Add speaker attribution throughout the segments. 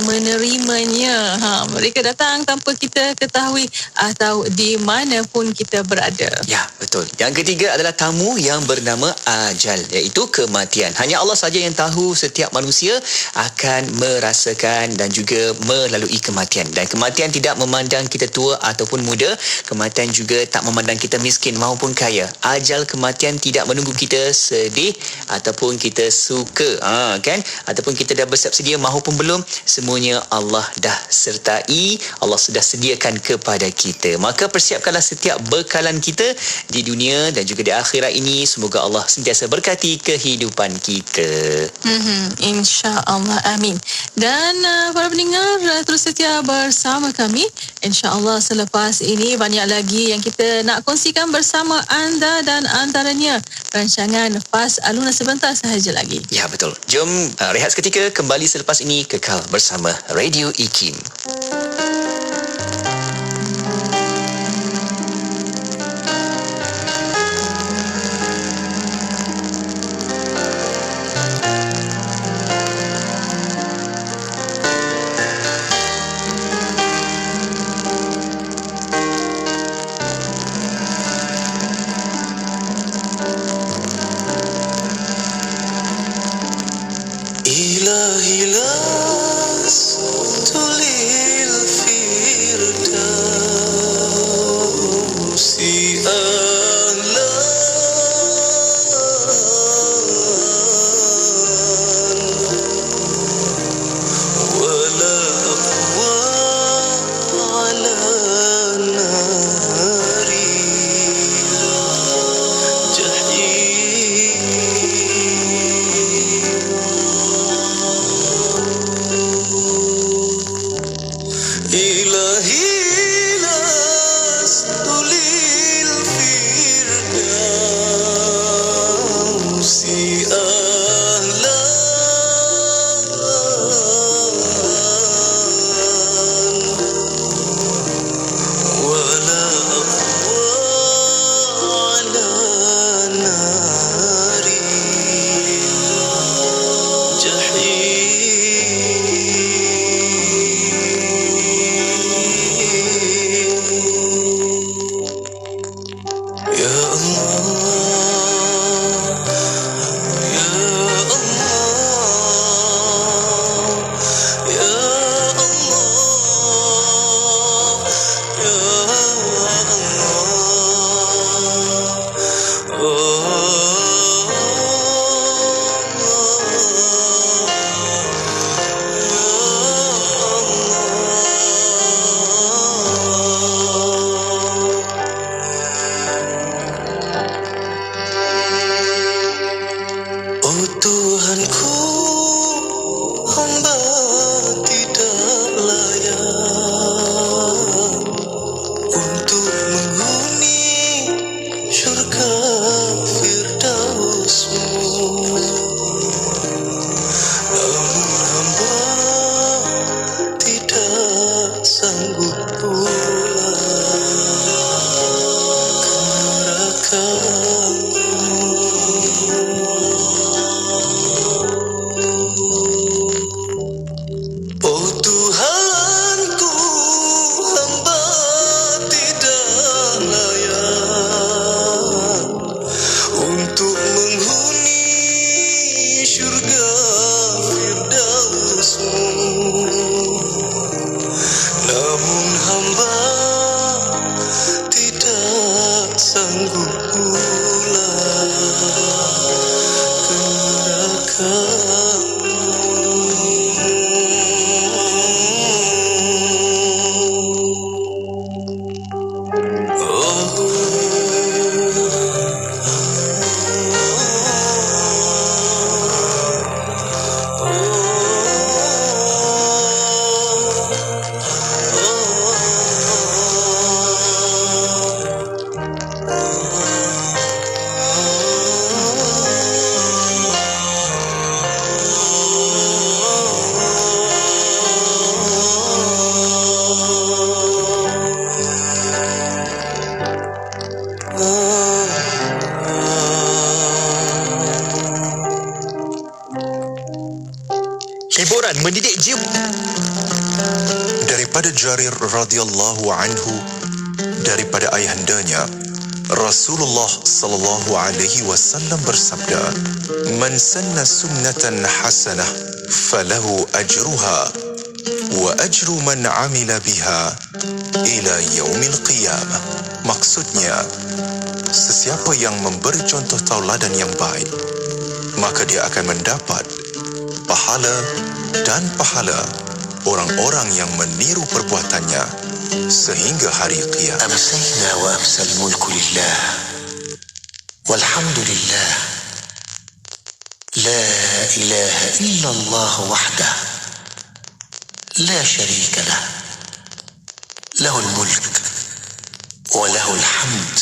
Speaker 1: menerimanya. Mereka datang tanpa kita ketahui atau di mana pun kita berada.
Speaker 2: Ya, betul. Yang ketiga adalah tamu yang bernama ajal, iaitu kematian. Hanya Allah saja yang tahu setiap manusia akan merasakan dan juga melalui kematian. Dan kematian tidak memandang kita tua ataupun muda. Kematian juga tak memandang kita miskin maupun kaya. Ajal kematian tidak menunggu kita sedih ataupun kita suka, kan? Ataupun kita dah bersiap sedia maupun belum. Semuanya Allah dah sertai, Allah sudah sediakan kepada kita. Maka persiapkanlah setiap bekalan kita di dunia dan juga di akhirat ini. Semoga Allah sentiasa berkati kehidupan kita.
Speaker 1: InsyaAllah, amin. Dan para pendengar, terus setia bersama kami. InsyaAllah selepas ini banyak lagi yang kita nak kongsikan bersama anda, dan antaranya rancangan Fas Aluna sebentar sahaja lagi.
Speaker 2: Ya, betul. Jom rehat seketika, kembali selepas ini, kekal bersama Radio IKIM. Hiburan mendidik jiwa.
Speaker 3: Daripada Jarir radhiyallahu anhu, daripada ayahandanya, Rasulullah sallallahu alaihi wasallam bersabda, "Man sanna sunnatan hasanah falahu ajruha wa ajru man amila biha ila yaumil qiyamah." Maksudnya, sesiapa yang memberi contoh tauladan yang baik, maka dia akan mendapat pahala dan pahala orang-orang yang meniru perbuatannya sehingga hari kiamat.
Speaker 4: أمسينا وأمسى الملك لله والحمد لله لا إله إلا الله وحده لا شريك له له الملك وله الحمد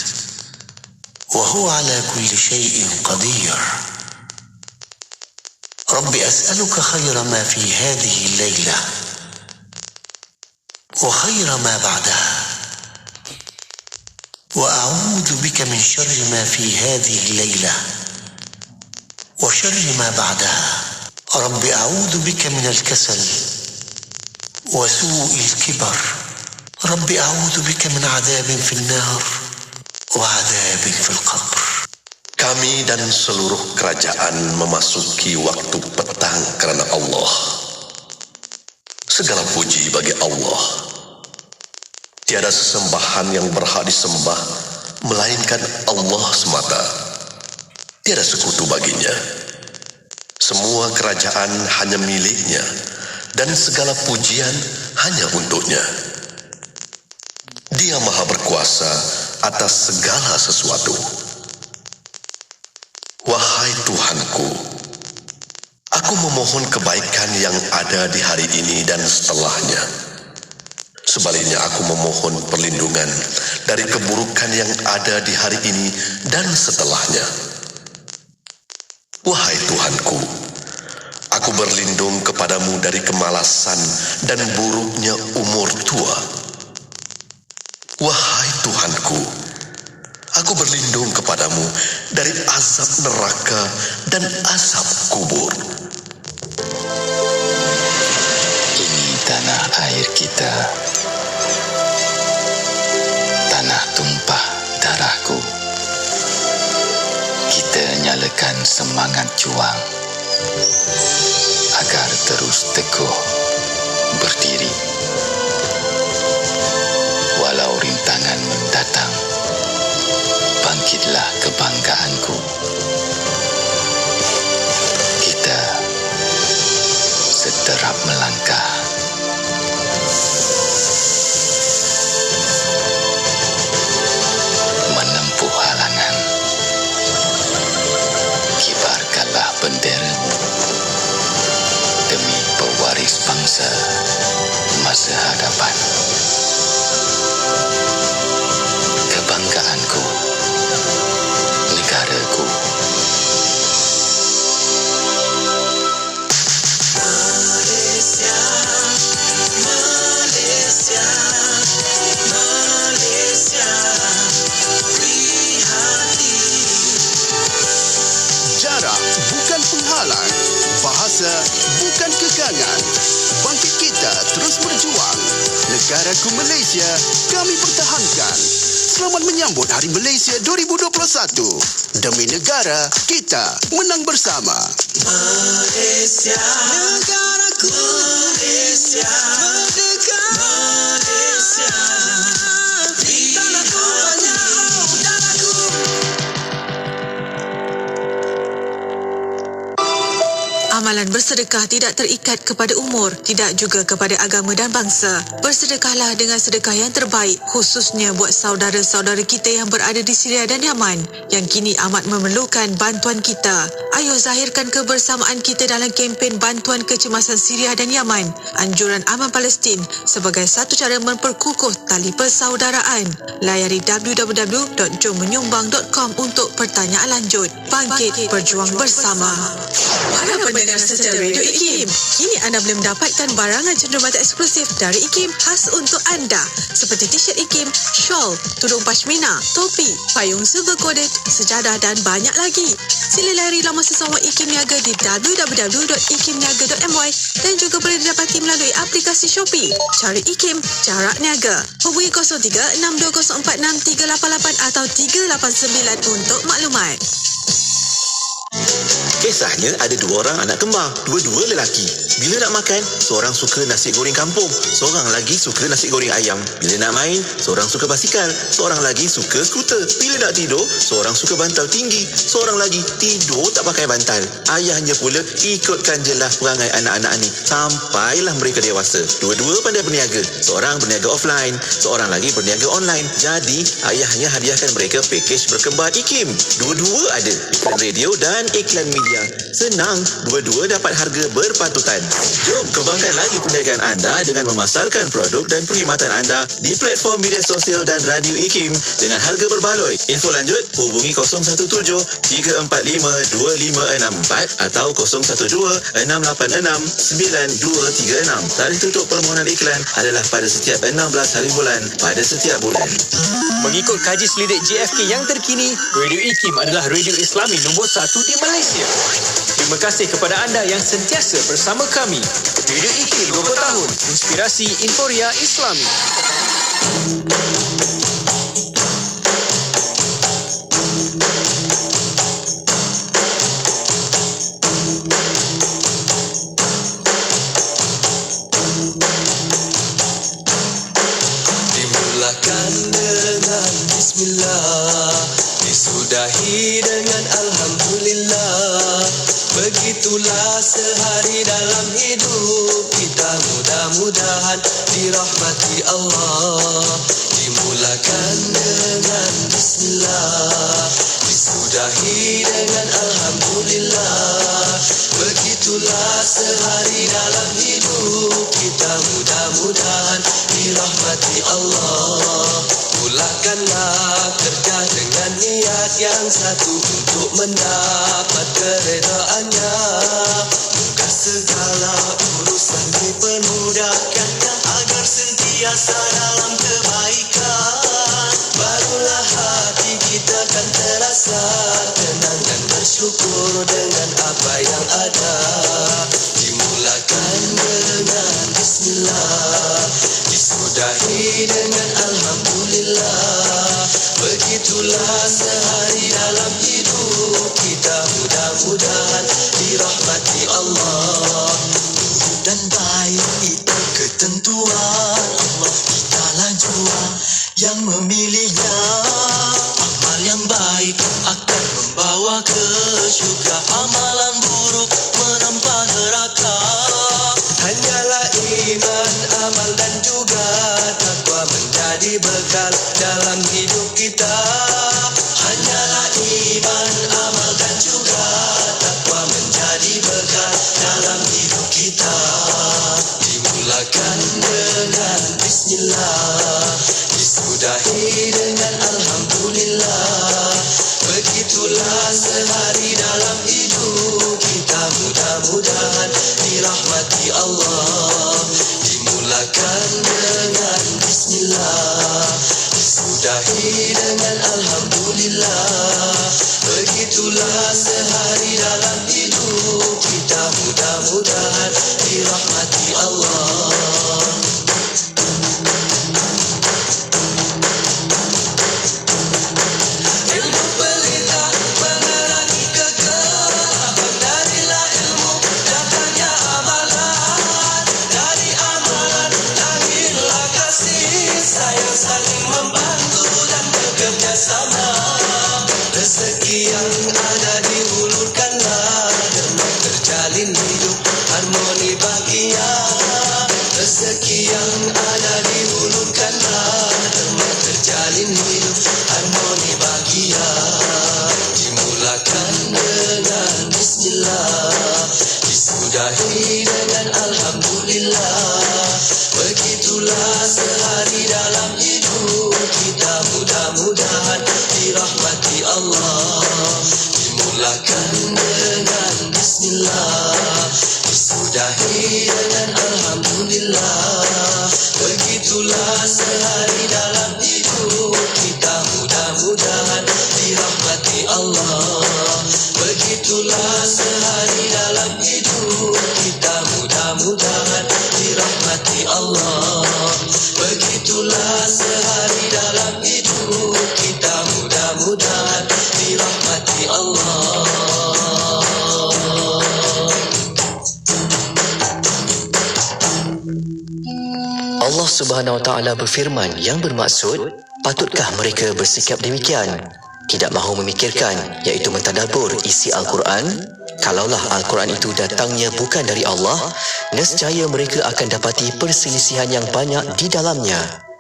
Speaker 4: وهو على كل شيء قدير. رب أسألك خير ما في هذه الليلة وخير ما بعدها وأعوذ بك من شر ما في هذه الليلة وشر ما بعدها. رب أعوذ بك من الكسل وسوء الكبر. رب أعوذ بك من عذاب في النار وعذاب في القبر.
Speaker 5: Kami dan seluruh kerajaan memasuki waktu petang kerana Allah. Segala puji bagi Allah. Tiada sesembahan yang berhak disembah melainkan Allah semata. Tiada sekutu baginya. Semua kerajaan hanya miliknya dan segala pujian hanya untuknya. Dia maha berkuasa atas segala sesuatu. Wahai Tuhanku, aku memohon kebaikan yang ada di hari ini dan setelahnya. Sebaliknya aku memohon perlindungan dari keburukan yang ada di hari ini dan setelahnya. Wahai Tuhanku, aku berlindung kepadamu dari kemalasan dan buruknya umur tua. Wahai Tuhanku, aku berlindung kepadamu dari azab neraka dan azab kubur.
Speaker 4: Ini tanah air kita, tanah tumpah darahku. Kita nyalakan semangat juang agar terus teguh berdiri. Walau rintangan mendatang, bangkitlah kebanggaanku. Kita seterap melangkah. Menempuh halangan. Kibarkanlah benderamu demi pewaris bangsa masa hadapan. Kebanggaanku, negaraku. Malaysia, Malaysia, Malaysia, prihati.
Speaker 6: Jarak bukan penghalang, bahasa bukan kekangan. Bangkit kita terus berjuang. Negaraku Malaysia, kami pertahankan. Selamat menyambut Hari Malaysia 2021. Demi negara, kita menang bersama.
Speaker 4: Malaysia, negaraku. Malaysia, merdeka. Malaysia, tanahku banyak darahku.
Speaker 1: Amalan bersedekah tidak terikat kepada umur, tidak juga kepada agama dan bangsa. Bersedekahlah dengan sedekah yang terbaik, khususnya buat saudara-saudara kita yang berada di Syria dan Yaman, yang kini amat memerlukan bantuan kita. Ayo zahirkan kebersamaan kita dalam kempen bantuan kecemasan Syria dan Yaman. Anjuran Aman Palestin sebagai satu cara memperkukuh tali persaudaraan. Layari www.jommenyumbang.com untuk pertanyaan lanjut. Bangkit berjuang bersama. Para pendengar secara
Speaker 7: Radio IKIM. Kini anda boleh mendapatkan barangan cenderamata eksklusif dari IKIM khas untuk anda. Seperti t-shirt IKIM, shawl, tudung pashmina, topi, payung silver coded, sejadah dan banyak lagi. Sila layari laman sesama IKIM Niaga di www.ikimniaga.my dan juga boleh didapati melalui aplikasi Shopee. Cari IKIM, jarak niaga. Hubungi 03-6246-388 atau 389 untuk maklumat.
Speaker 8: Kisahnya ada dua orang anak kembar, dua-dua lelaki. Bila nak makan, seorang suka nasi goreng kampung, seorang lagi suka nasi goreng ayam. Bila nak main, seorang suka basikal, seorang lagi suka skuter. Bila nak tidur, seorang suka bantal tinggi, seorang lagi tidur tak pakai bantal. Ayahnya pula ikutkan jelah perangai anak-anak ni sampailah mereka dewasa. Dua-dua pandai berniaga, seorang berniaga offline, seorang lagi berniaga online. Jadi, ayahnya hadiahkan mereka pakej berkembar IKIM. Dua-dua ada iklan radio dan iklan media. Senang, dua-dua dapat harga berpatutan. Jom kembangkan lagi perniagaan anda dengan memasarkan produk dan perkhidmatan anda di platform media sosial dan radio IKIM dengan harga berbaloi. Info lanjut, hubungi 017-345-2564 atau 012-686-9236. Tarikh tutup permohonan iklan adalah pada setiap 16 hari bulan pada setiap bulan.
Speaker 2: Mengikut kaji selidik JFK yang terkini, Radio IKIM adalah radio Islami nombor 1 di Malaysia. Terima kasih kepada anda yang sentiasa bersama kami. Radio IKIM 20 tahun, inspirasi inforia Islami.
Speaker 9: Dimulakan dengan Bismillah, disudahi dengan Alhamdulillah. Begitulah sehari dalam hidup kita, mudah-mudahan dirahmati Allah. Dimulakan dengan Bismillah, disudahi dengan Alhamdulillah. Begitulah sehari dalam hidup kita, mudah-mudahan dirahmati Allah. Mulakanlah kerja dengan niat yang satu untuk mendapat keredaannya. Moga segala urusan dipermudahkannya agar sentiasa dalam kebaikan. Barulah hati kita kan terasa tenang dan bersyukur dengan apa yang ada. Dimulakan dengan Bismillah, disudahi dengan Alhamdulillah. Begitulah sehari dalam hidup kita, mudah-mudahan dirahmati Allah. Buruk dan baik itu ketentuan Allah, kitalah jua yang memilihnya. Amal yang baik akan membawa ke syurga, amalan buruk menempah neraka. Hanyalah iman, amal dan juga takwa menjadi bekal dalam hidup kita. Hanyalah iman, amal dan juga takwa menjadi bekal dalam hidup kita. Dimulakan dengan Bismillah, disudahi dengan Alhamdulillah. Begitulah sehari dalam hidup kita, mudah-mudahan dirahmati Allah. Dimulakan dengan Bismillah, disudahi dengan Alhamdulillah. Begitulah sehari dalam hidup kita, mudah-mudahan dirahmati Allah. Ilmu pelita menerangi kegelapan, darilah ilmu datangnya amalan. Dari amalan lahirlah kasih sayang, saling membantu dan bekerja sama. Rezeki yang ada diulurkanlah, demi terjalin hidup harmoni bahagia. Rezeki yang ada diulurkanlah, demi terjalin hidup harmoni bahagia. Dimulakan dengan Bismillah, disudahi dengan Alhamdulillah. Begitulah sehari dalam hidup kita, mudah-mudahan dirahmati Allah. Dimulakan dengan Bismillah, Allah. Begitulah sehari dalam hidup kita, mudah-mudahan dirahmati Allah.
Speaker 10: Allah Subhanahu Wa Taala berfirman yang bermaksud, patutkah mereka bersikap demikian, tidak mahu memikirkan, iaitu mentadabbur isi Al-Quran? Kalaulah Al-Quran itu datangnya bukan dari Allah, nescaya mereka akan dapati perselisihan yang banyak di dalamnya.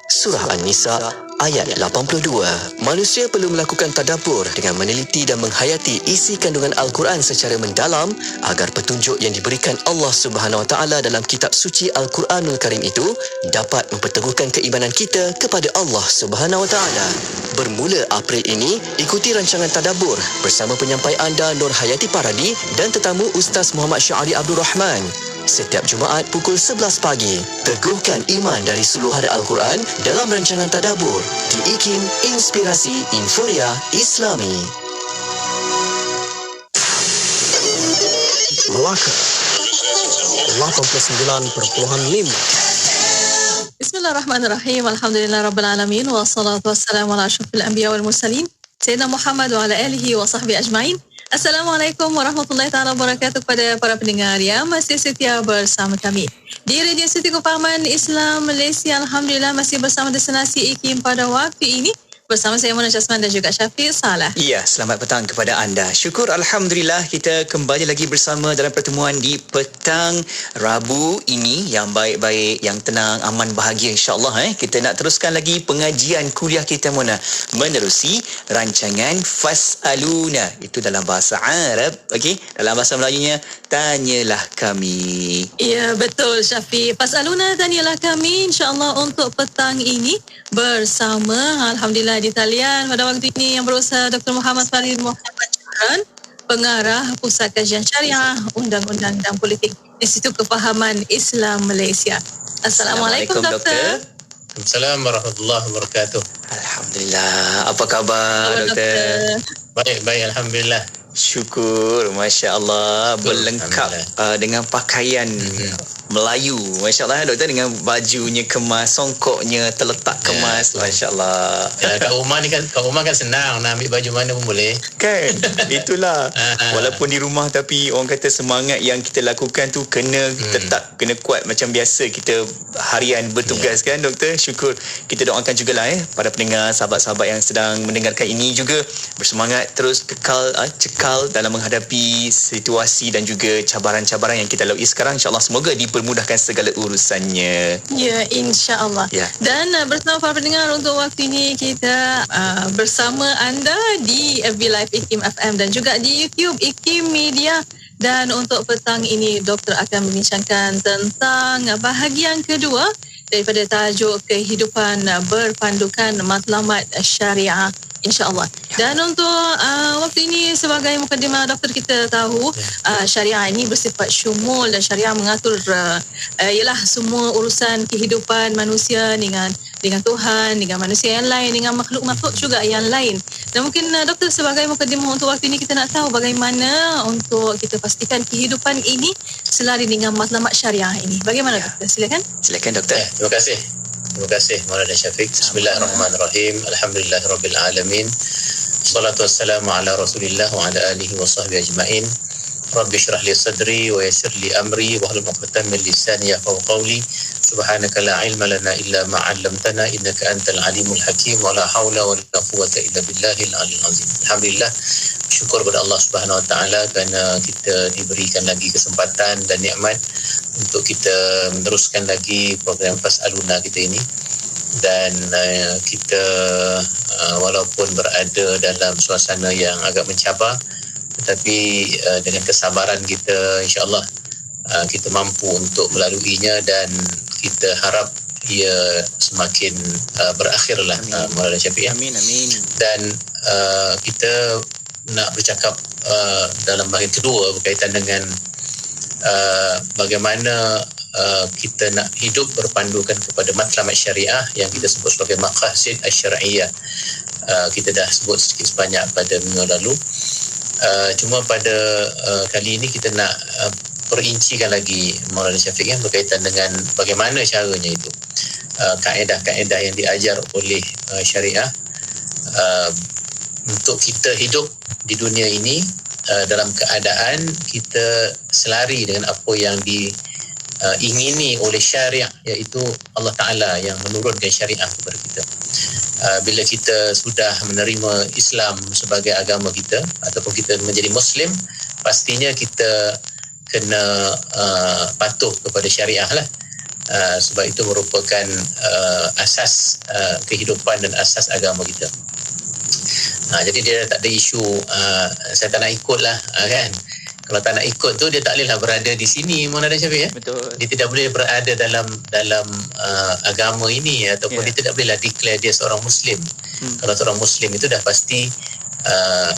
Speaker 10: Surah An-Nisa ayat 82. Manusia perlu melakukan tadabbur dengan meneliti dan menghayati isi kandungan Al-Quran secara mendalam agar petunjuk yang diberikan Allah Subhanahu Wa Taala dalam kitab suci Al-Quranul Karim itu dapat memperteguhkan keimanan kita kepada Allah Subhanahu Wa Taala. Bermula April ini, ikuti rancangan tadabbur bersama penyampai anda Nur Hayati Paradi dan tetamu Ustaz Muhammad Syahri Abdul Rahman. Setiap Jumaat pukul 11 pagi, teguhkan iman dari suluhan Al-Quran dalam rancangan tadabbur di IKIM Inspirasi Inforia Islami.
Speaker 11: Melaka 89.5.
Speaker 1: Bismillahirrahmanirrahim. Alhamdulillah Rabbil Alamin. Wassalatu wassalamu ala asyrafil anbiya wal mursalin Sayyidina Muhammad wa ala alihi wa sahbihi ajma'in. Assalamualaikum warahmatullahi taala wabarakatuh kepada para pendengar yang masih setia bersama kami di Radio Suti Kefahaman Islam Malaysia. Alhamdulillah masih bersama destinasi IKIM pada waktu ini bersama saya Mona Jasman dan juga Syafiq Salah.
Speaker 2: Ya, selamat petang kepada anda. Syukur Alhamdulillah kita kembali lagi bersama dalam pertemuan di petang Rabu ini yang baik-baik, yang tenang, aman, bahagia insyaAllah. Kita nak teruskan lagi pengajian kuliah kita Mona menerusi rancangan Fas'aluna. Itu dalam bahasa Arab, okey? Dalam bahasa Melayunya, tanyalah kami.
Speaker 1: Ya, betul Syafiq. Fas'aluna, tanyalah kami insyaAllah untuk petang ini bersama Alhamdulillah di talian pada waktu ini yang berusaha Dr. Muhammad Farid Muhammad Jabran, pengarah Pusat Kajian Syariah, Undang-Undang dan Politik Institut Kefahaman Islam Malaysia. Assalamualaikum Doktor.
Speaker 12: Assalamualaikum warahmatullahi wabarakatuh.
Speaker 2: Alhamdulillah. Apa khabar Doktor?
Speaker 12: Baik, Alhamdulillah.
Speaker 2: Syukur, Masya Allah. Berlengkap dengan pakaian Melayu, Masya Allah Doktor, dengan bajunya kemas, songkoknya terletak kemas, Masya Allah.
Speaker 12: Kat rumah kan senang, nak ambil baju mana pun boleh.
Speaker 2: Kan, itulah. Walaupun di rumah tapi orang kata semangat yang kita lakukan tu kena tetap, kena kuat macam biasa kita harian bertugas kan Doktor. Syukur. Kita doakan jugalah para pendengar, sahabat-sahabat yang sedang mendengarkan ini juga bersemangat terus cekal dalam menghadapi situasi dan juga cabaran-cabaran yang kita lalui sekarang. InsyaAllah semoga dipermudahkan segala urusannya.
Speaker 1: Ya, insya-Allah.
Speaker 2: Ya.
Speaker 1: Dan bersama para pendengar untuk waktu ini kita bersama anda di FB Live IKIM FM dan juga di YouTube IKIM Media. Dan untuk petang ini Doktor akan membincangkan tentang bahagian kedua daripada tajuk kehidupan berpandukan matlamat syariah, insya-Allah. Dan untuk waktu ini sebagai mukadimah Doktor, kita tahu syariah ini bersifat syumul dan syariah mengatur ialah semua urusan kehidupan manusia dengan Tuhan, dengan manusia yang lain, dengan makhluk-makhluk juga yang lain. Dan mungkin Doktor sebagai mukadimah untuk waktu ini kita nak tahu bagaimana untuk kita pastikan kehidupan ini selari dengan matlamat syariah ini. Bagaimana Doktor? Silakan.
Speaker 2: Silakan Doktor.
Speaker 12: Terima kasih Maulana Syafiq. Bismillahirrahmanirrahim. Alhamdulillahirabbil alamin. Wassalatu wassalamu ala Rasulillah wa ala alihi wa sahbihi ajma'in. Rabbi shrah li sadri wa yassir li amri wa hlul 'uqdatam min lisani yafqahu qawli. Subhanaka la ilma lana illa ma 'allamtana innaka antal alimul hakim wa la haula wa la quwwata illa billahil aliyyil azim. Alhamdulillah, syukur kepada Allah Subhanahu wa taala kerana kita diberikan lagi kesempatan dan nikmat untuk kita meneruskan lagi program Fas'aluna kita ini. Dan kita walaupun berada dalam suasana yang agak mencabar, tetapi dengan kesabaran kita, insya-Allah kita mampu untuk melaluinya dan kita harap ia semakin berakhirlah, Maulana Syafiq.
Speaker 2: Amin.
Speaker 12: Dan kita nak bercakap dalam bahagian kedua berkaitan dengan bagaimana kita nak hidup berpandukan kepada matlamat syariah yang kita sebut sebagai maqasid asy-syar'iyyah. Kita dah sebut sedikit sebanyak pada minggu lalu. Cuma pada kali ini kita nak perincikan lagi Maulana Syafiq yang berkaitan dengan bagaimana caranya itu, kaedah-kaedah yang diajar oleh syariah untuk kita hidup di dunia ini dalam keadaan kita selari dengan apa yang diingini oleh syariah, iaitu Allah Ta'ala yang menurunkan syariah kepada kita. Bila kita sudah menerima Islam sebagai agama kita ataupun kita menjadi Muslim, pastinya kita kena patuh kepada syariah lah. Sebab itu merupakan asas kehidupan dan asas agama kita. Jadi dia tak ada isu saya tak nak ikut lah kan. Kalau tak nak ikut tu dia tak boleh lah berada di sini, Maulana Syafiq.
Speaker 2: Betul.
Speaker 12: Dia tidak boleh berada dalam agama ini ataupun dia tidak boleh lah declare dia seorang Muslim. Kalau seorang Muslim itu dah pasti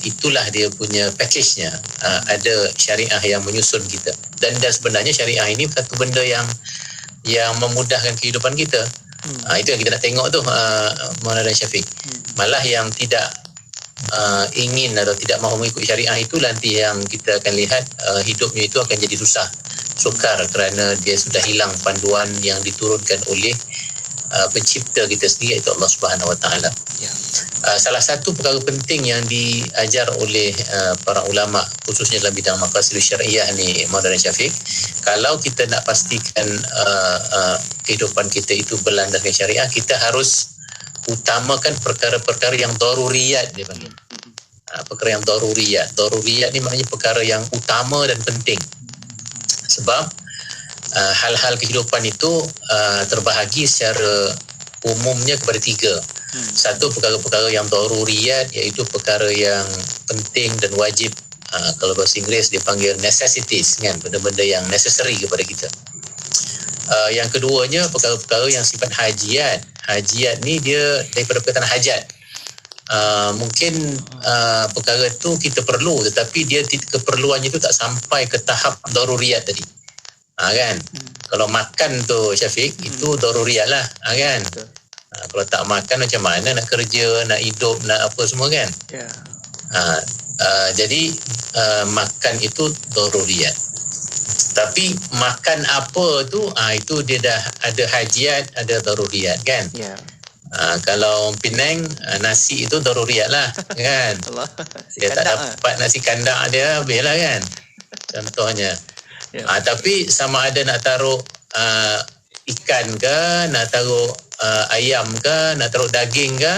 Speaker 12: itulah dia punya package-nya. Ada syariah yang menyusun kita. Dan sebenarnya syariah ini satu benda yang memudahkan kehidupan kita. Itu yang kita nak tengok tu, Maulana Syafiq. Malah yang tidak ingin atau tidak mahu mengikut syariah itu nanti yang kita akan lihat hidupnya itu akan jadi susah, sukar, kerana dia sudah hilang panduan yang diturunkan oleh pencipta kita sendiri, iaitu Allah Subhanahu Wa Taala. Salah satu perkara penting yang diajar oleh para ulama khususnya dalam bidang maqasidus syariah ni, Maulana Syafiq, kalau kita nak pastikan kehidupan kita itu berlandaskan syariah, kita harus utamakan perkara-perkara yang daruriyat, dia panggil. Perkara yang daruriyat. Daruriyat ni maknanya perkara yang utama dan penting. Sebab hal-hal kehidupan itu terbahagi secara umumnya kepada 3. Satu, perkara-perkara yang daruriyat, iaitu perkara yang penting dan wajib. Kalau bahasa Inggeris dia panggil necessities, kan, benda-benda yang necessary kepada kita. Yang keduanya, perkara-perkara yang sifat hajiat. Hajiat ni dia daripada perkataan hajat. Mungkin perkara tu kita perlu, tetapi dia keperluannya tu tak sampai ke tahap daruriyat tadi. Kan? Kalau makan tu Syafiq, itu daruriyat lah, kan? Kalau tak makan macam mana nak kerja, nak hidup, nak apa semua, kan? Jadi makan itu daruriyat. Tapi makan apa tu, itu dia dah ada hajiat, ada daruriyat, kan? Kalau Penang, nasi itu daruriyat lah, kan? Dia tak dapat nasi kandak dia, habis lah, kan? Contohnya. Tapi sama ada nak taruh ikan ke, nak taruh ayam ke, nak taruh daging ke,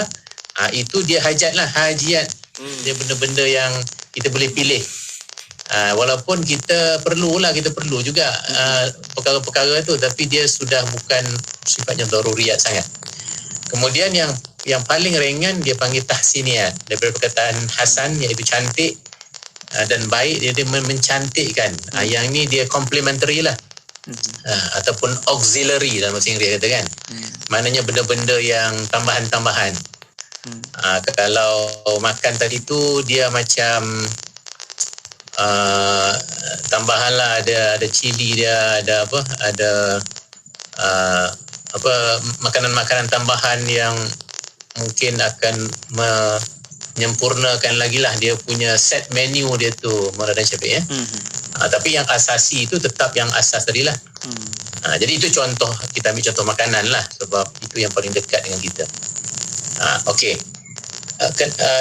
Speaker 12: itu dia hajat lah, hajiat. Dia benda-benda yang kita boleh pilih. Walaupun kita perlu juga perkara-perkara tu, tapi dia sudah bukan sifatnya daruriyat sangat. Kemudian yang paling ringan dia panggil tahsiniyat, daripada perkataan hasan, iaitu cantik, dan baik, dia mencantikkan. Yang ni dia complementary lah, ataupun auxiliary dalam bahasa Inggeris kata, kan. Maknanya benda-benda yang tambahan-tambahan. Kalau makan tadi tu dia macam tambahan lah, ada cili dia, ada makanan-makanan tambahan yang mungkin akan menyempurnakan lagi lah dia punya set menu dia tu, Maulana Syafiq, ya. Tapi yang asasi itu tetap yang asas tadi lah. Jadi itu contoh, kita ambil contoh makanan lah, sebab itu yang paling dekat dengan kita. Okey.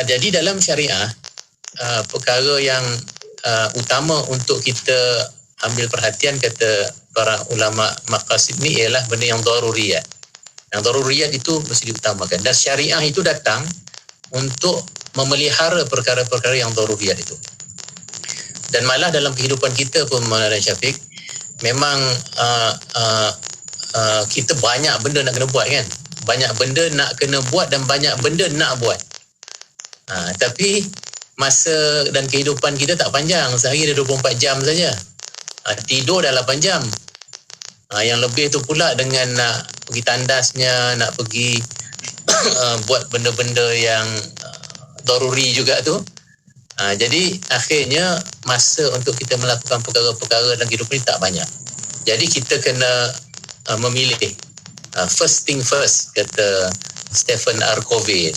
Speaker 12: Jadi dalam syariah, perkara yang utama untuk kita ambil perhatian, kata para ulama maqasid ni, ialah benda yang daruriyat. Yang daruriyat itu mesti diutamakan, dan syariah itu datang untuk memelihara perkara-perkara yang daruriyat itu. Dan malah dalam kehidupan kita pun, Maulana Syafiq, memang kita banyak benda nak kena buat, kan? Banyak benda nak kena buat dan banyak benda nak buat. Tapi masa dan kehidupan kita tak panjang. Sehari ada 24 jam saja. Tidur dah 8 jam. Yang lebih tu pula dengan nak pergi tandasnya, nak pergi buat benda-benda yang daruri juga tu. Jadi akhirnya masa untuk kita melakukan perkara-perkara dalam kehidupan ni tak banyak. Jadi kita kena memilih. First thing first, kata Stephen R. Covey,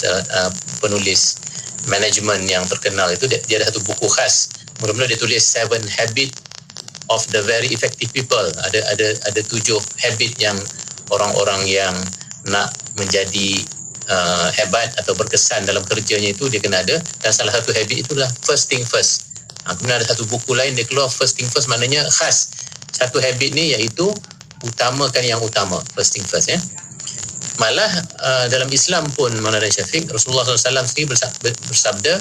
Speaker 12: penulis manajemen yang terkenal itu. Dia ada satu buku khas. Mula-mula dia tulis 7 Habits of the very effective people. Ada 7 habit yang orang-orang yang nak menjadi hebat atau berkesan dalam kerjanya itu dia kena ada, dan salah satu habit itulah first thing first. Kemudian ada satu buku lain dia keluar first thing first, maknanya khas satu habit ni iaitu utamakan yang utama, first thing first ya. Malah dalam Islam pun Maulana Syafiq, Rasulullah SAW sendiri bersabda,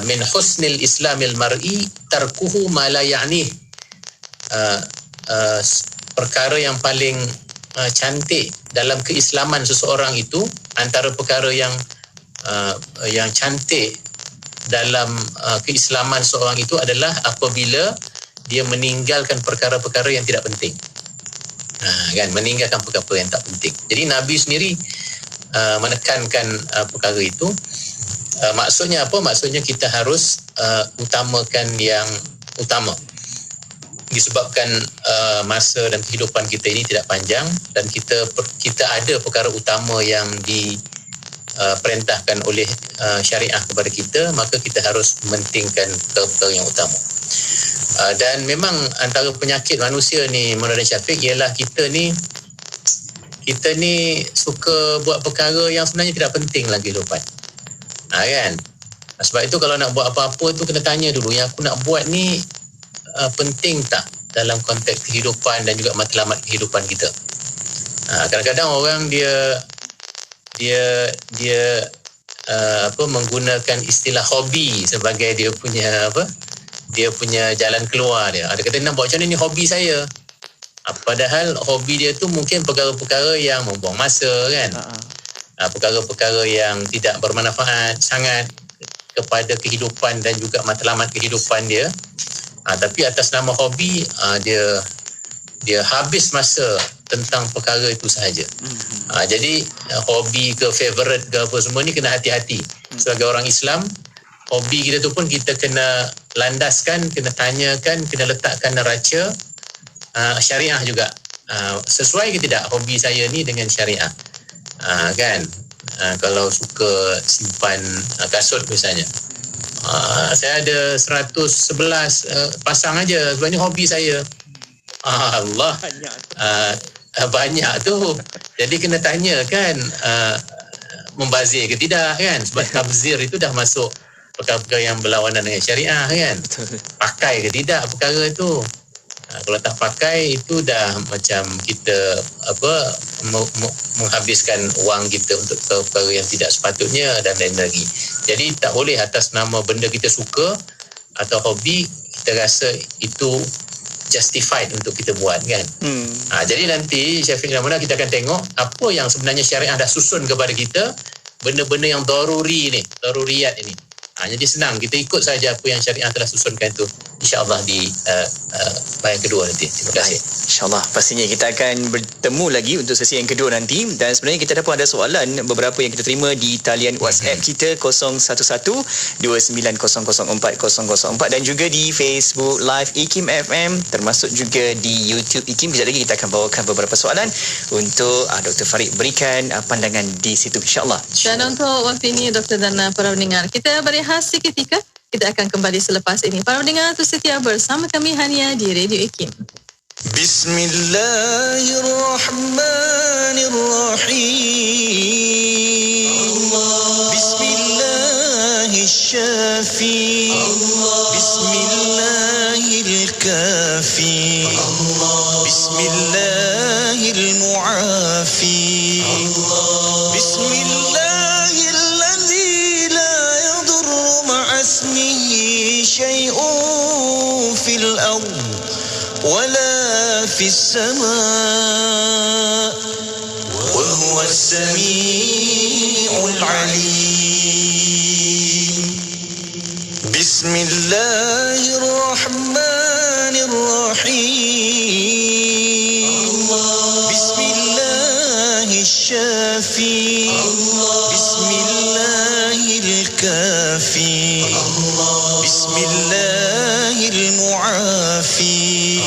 Speaker 12: min husnil islamil mar'i tarkuhu ma la ya'nih. Perkara yang paling cantik dalam keislaman seseorang itu, antara perkara yang cantik dalam keislaman seseorang itu adalah apabila dia meninggalkan perkara-perkara yang tidak penting. Kan, meninggalkan perkara yang tak penting. Jadi Nabi sendiri menekankan perkara itu. Maksudnya apa? Maksudnya kita harus utamakan yang utama. Disebabkan masa dan kehidupan kita ini tidak panjang, dan kita ada perkara utama yang diperintahkan oleh syariah kepada kita, maka kita harus mementingkan perkara yang utama. Dan memang antara penyakit manusia ni Maulana Syafiq ialah kita ni suka buat perkara yang sebenarnya tidak penting dalam kehidupan. Kan? Sebab itu kalau nak buat apa-apa tu kena tanya dulu, yang aku nak buat ni penting tak dalam konteks kehidupan dan juga matlamat kehidupan kita. Kadang-kadang orang dia menggunakan istilah hobi sebagai dia punya jalan keluar dia. Ada kata nak buat macam ni hobi saya. Padahal hobi dia tu mungkin perkara-perkara yang membuang masa kan. Perkara-perkara yang tidak bermanfaat sangat kepada kehidupan dan juga matlamat kehidupan dia. Tapi atas nama hobi dia habis masa tentang perkara itu sahaja. Jadi hobi ke favorite ke apa semua ni kena hati-hati. Sebagai orang Islam, hobi kita tu pun kita kena landaskan, kena tanyakan, kena letakkan neraca syariah juga. Sesuai ke tidak hobi saya ni dengan syariah? Kan? Kalau suka simpan kasut misalnya, saya ada 111 pasang aja sebab ni hobi saya. Allah, banyak tu. Jadi kena tanya kan, membazir ke tidak kan? Sebab tabzir itu dah masuk perkara-perkara yang berlawanan dengan syariah kan. Pakai ke tidak perkara itu? Kalau tak pakai itu dah macam kita menghabiskan wang kita untuk perkara yang tidak sepatutnya dan lain lagi. Jadi tak boleh atas nama benda kita suka atau hobi kita rasa itu justified untuk kita buat kan. Jadi nanti Syafiq Ramana kita akan tengok apa yang sebenarnya syariah dah susun kepada kita, benda-benda yang daruriyat ini. Jadi senang kita ikut saja apa yang syariah telah susunkan itu, insya-Allah di bahagian kedua nanti. Terima kasih.
Speaker 2: InsyaAllah pastinya kita akan bertemu lagi untuk sesi yang kedua nanti. Dan sebenarnya kita pun ada soalan beberapa yang kita terima di talian WhatsApp kita 0112900404 dan juga di Facebook Live IKIM FM, termasuk juga di YouTube IKIM. Kejap lagi kita akan bawakan beberapa soalan untuk Dr. Farid berikan pandangan di situ, insyaAllah.
Speaker 1: Dan untuk waktu ini Dr. dan para pendengar, kita berehat seketika. Kita akan kembali selepas ini. Para pendengar terus setia bersama kami hanya di Radio IKIM.
Speaker 9: Bismillahirrahmanirrahim. Bismillahirrahmanirrahim. Bismillahirkafi. Bismillahirmuafi. Bismillahilladzi la yadurru ma'asmihi syai'un fil ardh ولا في السماء وهو السميع العليم بسم الله الرحمن الرحيم بسم الله الشافي بسم الله الكافي بسم الله المعافي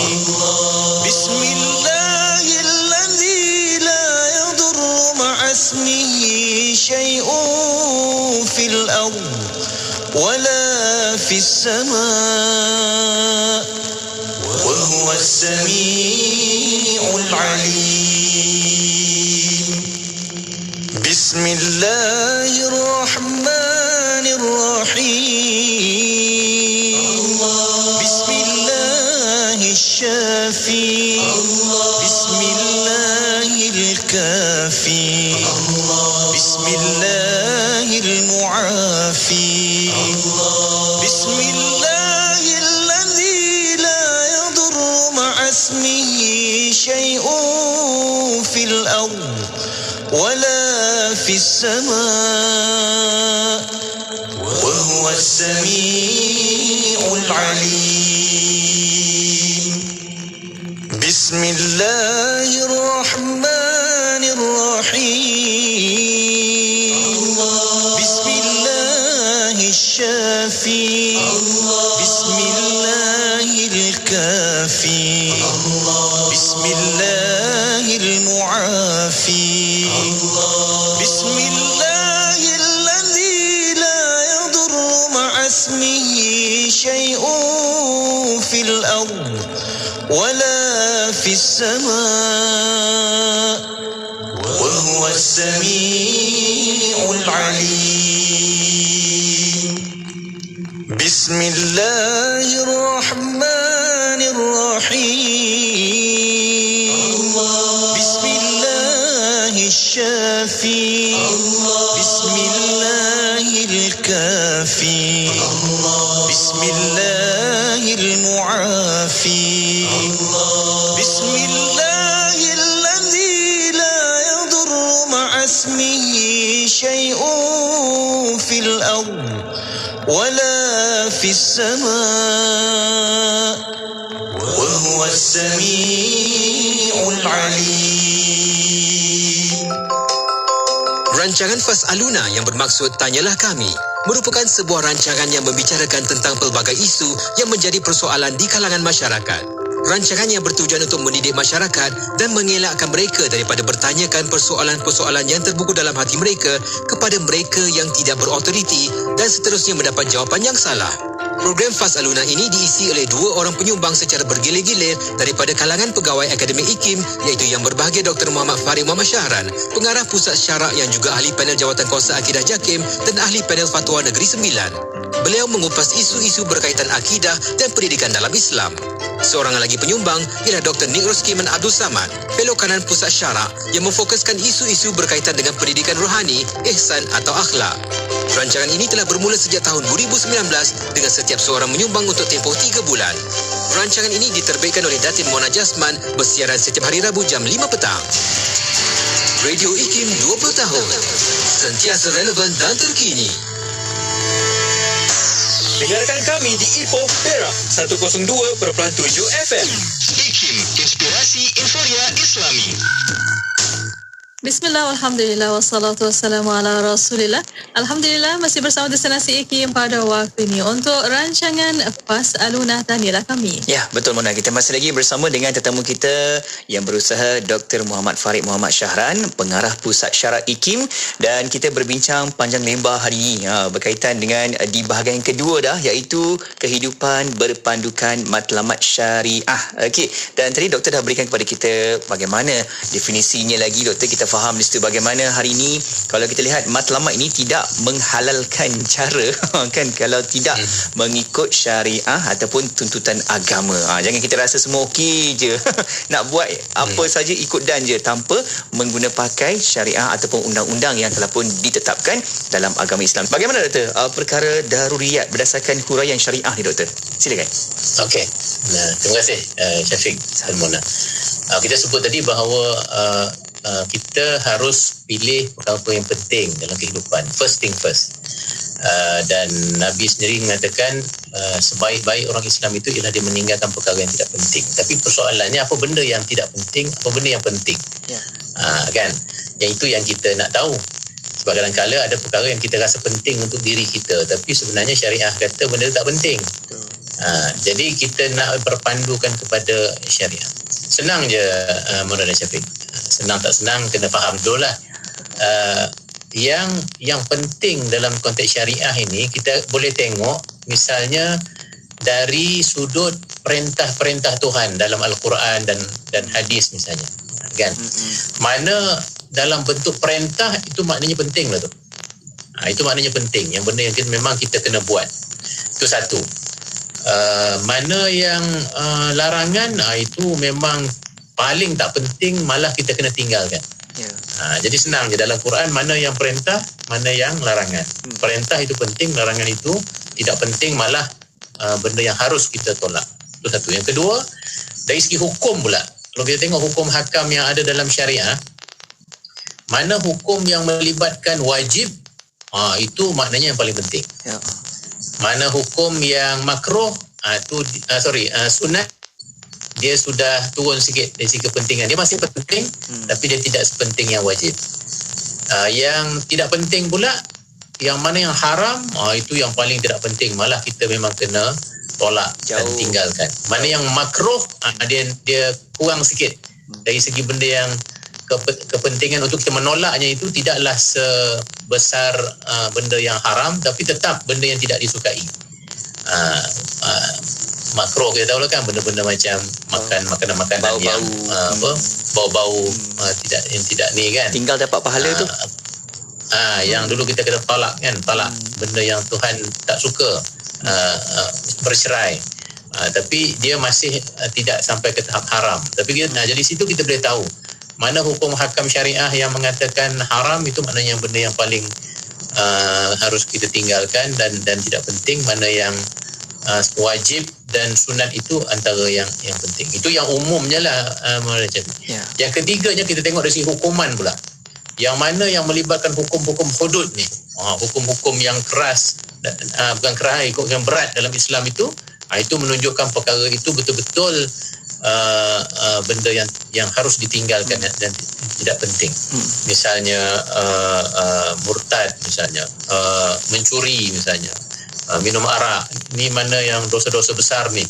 Speaker 9: بسم الله الذي لا يضر مع اسمه شيء في الأرض ولا في السماء السميع العليم بسم الله الرحمن الرحيم بسم الله الشافي بسم الله الكافي بسم الله المعافي بسم الله الذي لا يضر مع اسمه شيء في الأرض ولا في السماء وهو السميع العليم بسم الله الرحمن الرحيم بسم الله الشافي بسم الله الكافي بسم الله المعافي بسم الله الذي لا يضر مع اسمه شيء في الأرض ولا في السماء وهو السميع العليم بسم الله الرحمن الرحيم بسم الله الشافي بسم الله الكافي بسم الله المعافي بسم الله الذي لا يضر مع اسمه شيء في الأرض ولا في السماء وهو السميع العليم.
Speaker 11: Rancangan Fas'aluna yang bermaksud Tanyalah Kami merupakan sebuah rancangan yang membicarakan tentang pelbagai isu yang menjadi persoalan di kalangan masyarakat. Rancangan yang bertujuan untuk mendidik masyarakat dan mengelakkan mereka daripada bertanyakan persoalan-persoalan yang terbuku dalam hati mereka kepada mereka yang tidak berautoriti dan seterusnya mendapat jawapan yang salah. Program Fas'aluna ini diisi oleh 2 orang penyumbang secara bergilir-gilir daripada kalangan pegawai Akademi IKIM, iaitu Yang Berbahagia Dr. Muhammad Farid Muhammad Syahran, Pengarah Pusat Syarak yang juga Ahli Panel Jawatan Kuasa Akidah JAKIM dan Ahli Panel Fatwa Negeri Sembilan. Beliau mengupas isu-isu berkaitan akidah dan pendidikan dalam Islam. Seorang lagi penyumbang ialah Dr. Nik Roskiman Abdul Samad, Fellow Kanan Pusat Syarak yang memfokuskan isu-isu berkaitan dengan pendidikan rohani, ihsan atau akhlak. Rancangan ini telah bermula sejak tahun 2019 dengan setiap seorang menyumbang untuk tempoh 3 bulan. Rancangan ini diterbitkan oleh Datin Mona Jasman, bersiaran setiap hari Rabu jam 5 petang. Radio IKIM 20 tahun, sentiasa relevan dan terkini.
Speaker 13: Dengarkan kami di Ipoh, Perak 102.7 FM.
Speaker 11: IKIM, Inspirasi Inforia Islami.
Speaker 1: Bismillah, alhamdulillah, wassalatu wassalamu ala rasulillah. Alhamdulillah, masih bersama destinasi IKIM pada waktu ini untuk rancangan Fas'aluna, Tanyalah Kami.
Speaker 2: Ya, betul Mona. Kita masih lagi bersama dengan tetamu kita yang berusaha Dr. Muhammad Farid Muhammad Syahran, Pengarah Pusat Syarak IKIM, dan kita berbincang panjang lebar hari ini berkaitan dengan di bahagian kedua dah, iaitu kehidupan berpandukan matlamat syariah. Okey, dan tadi doktor dah berikan kepada kita bagaimana definisinya lagi. Doktor, kita faham di situ bagaimana hari ini kalau kita lihat matlamat ini tidak menghalalkan cara kan kalau tidak mengikut syariah ataupun tuntutan agama. Jangan kita rasa semua okey je nak buat apa saja ikut dan je tanpa mengguna pakai syariah ataupun undang-undang yang telah pun ditetapkan dalam agama Islam. Bagaimana doktor perkara daruriyat berdasarkan huraian syariah ni doktor? Silakan.
Speaker 12: Okey. Terima kasih Syafiq dan Mona. Kita sebut tadi bahawa kita harus pilih perkara yang penting dalam kehidupan. First thing first. Dan Nabi sendiri mengatakan sebaik-baik orang Islam itu ialah dia meninggalkan perkara yang tidak penting. Tapi persoalannya, apa benda yang tidak penting, apa benda yang penting? Kan? Yang itu yang kita nak tahu. Sebab kadang-kadang ada perkara yang kita rasa penting untuk diri kita, tapi sebenarnya syariah kata benda tak penting. Jadi kita nak berpandukan kepada syariah. Senang je Mona dan Syafiq. Senang tak senang kena faham dulu lah. Yang penting dalam konteks syariah ini, kita boleh tengok misalnya dari sudut perintah-perintah Tuhan dalam Al-Quran dan hadis misalnya, kan? Mana dalam bentuk perintah itu maknanya penting lah tu. Itu maknanya penting, yang benda yang memang kita kena buat. Itu satu. Mana yang larangan, itu memang paling tak penting, malah kita kena tinggalkan. Jadi senang je dalam Quran, mana yang perintah, mana yang larangan. Perintah itu penting, larangan itu tidak penting, malah benda yang harus kita tolak. Itu satu. Yang kedua, dari segi hukum pula, kalau kita tengok hukum hakam yang ada dalam syariah, mana hukum yang melibatkan wajib, itu maknanya yang paling penting. Mana hukum yang makruh, sunat, dia sudah turun sikit dari segi kepentingan. Dia masih penting, tapi dia tidak sepenting yang wajib. Yang tidak penting pula, yang mana yang haram, itu yang paling tidak penting, malah kita memang kena tolak dan tinggalkan. Mana yang makruh, dia kurang sikit dari segi benda yang kepentingan untuk kita menolaknya itu tidaklah sebesar benda yang haram, tapi tetap benda yang tidak disukai. Makruh kita tahu lah kan, benda-benda macam makan makanan-makanan yang bau-bau yang tidak ni kan,
Speaker 2: tinggal dapat pahala tu. Yang dulu kita kena talak kan, talak benda yang Tuhan tak suka, bercerai. Tapi dia masih tidak sampai ke tahap haram. Tapi jadi situ kita boleh tahu mana hukum hakam syariah yang mengatakan haram, itu maknanya benda yang paling harus kita tinggalkan dan tidak penting. Mana yang wajib dan sunat itu antara yang penting. Itu yang umumnya lah. Yang ketiganya kita tengok dari segi hukuman pula. Yang mana yang melibatkan hukum-hukum hudud ni, hukum-hukum yang keras, bukan keras, yang berat dalam Islam itu menunjukkan perkara itu betul-betul benda yang harus ditinggalkan dan tidak penting. Misalnya murtad, misalnya mencuri, misalnya minum arak, ni mana yang dosa-dosa besar ni.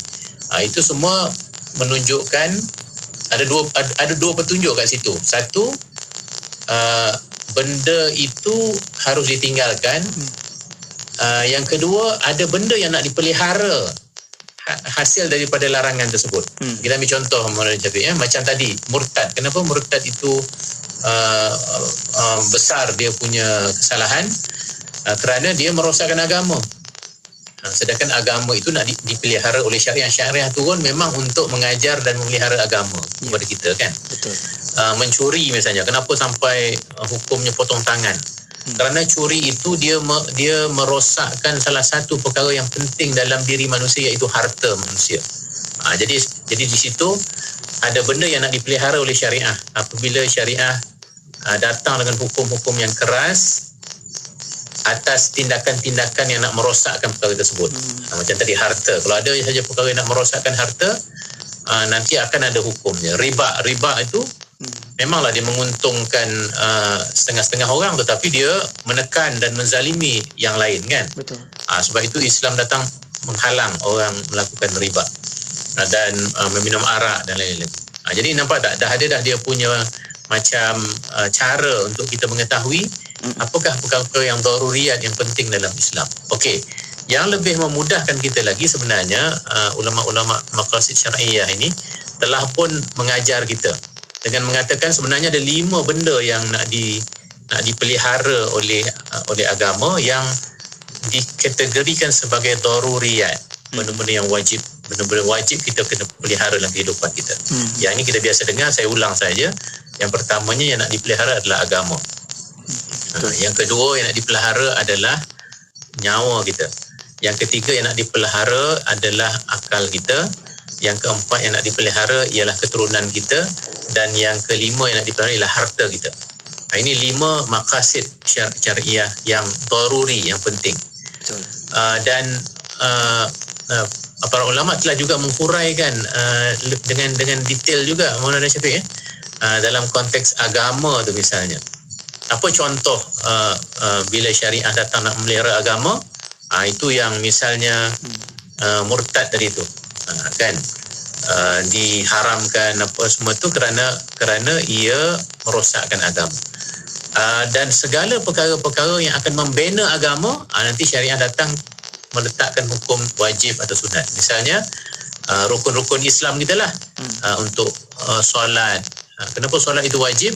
Speaker 2: Itu semua menunjukkan ada dua petunjuk kat situ. Satu, benda itu harus ditinggalkan. Yang kedua, ada benda yang nak dipelihara hasil daripada larangan tersebut. Kita ambil contoh macam tadi murtad. Kenapa murtad itu besar dia punya kesalahan? Kerana dia merosakkan agama. Sedangkan agama itu nak dipelihara oleh syariah. Syariah turun memang untuk mengajar dan memelihara agama kepada kita kan. Betul. Mencuri misalnya, kenapa sampai hukumnya potong tangan? Kerana curi itu dia merosakkan salah satu perkara yang penting dalam diri manusia, iaitu harta manusia. Jadi di situ ada benda yang nak dipelihara oleh syariah. Apabila syariah datang dengan hukum-hukum yang keras atas tindakan-tindakan yang nak merosakkan perkara tersebut. Macam tadi harta, kalau ada saja perkara yang nak merosakkan harta, nanti akan ada hukumnya. Riba itu memanglah dia menguntungkan setengah-setengah orang, tetapi dia menekan dan menzalimi yang lain kan. Betul. Sebab itu Islam datang menghalang orang melakukan riba dan meminum arak dan lain-lain. Jadi nampak tak, dah ada dah dia punya macam cara untuk kita mengetahui apakah perkara yang daruriyat yang penting dalam Islam. Okey, yang lebih memudahkan kita lagi sebenarnya, ulama-ulama maqasid syar'iyah ini telah pun mengajar kita dengan mengatakan sebenarnya ada 5 benda yang nak dipelihara oleh agama yang dikategorikan sebagai daruriyat, benda-benda yang wajib, benda-benda wajib kita kena pelihara dalam kehidupan kita. Yang ini kita biasa dengar, saya ulang saja. Yang pertamanya yang nak dipelihara adalah agama. Yang kedua yang nak dipelihara adalah nyawa kita. Yang ketiga yang nak dipelihara adalah akal kita. Yang keempat yang nak dipelihara ialah keturunan kita. Dan yang kelima yang nak dipelihara ialah harta kita. Ini 5 maqasid syariah yang daruri, yang penting. Dan para ulama telah juga menghuraikan dengan detail juga, Maulana Syafiq, dalam konteks agama tu misalnya. Apa contoh bila syariah datang nak memelihara agama? Itu yang misalnya murtad tadi tu, kan, diharamkan apa semua tu kerana ia merosakkan agama. Dan segala perkara-perkara yang akan membina agama, nanti syariah datang
Speaker 12: meletakkan hukum wajib atau sunat. Misalnya rukun-rukun Islam kita lah. Untuk solat. Kenapa solat itu wajib?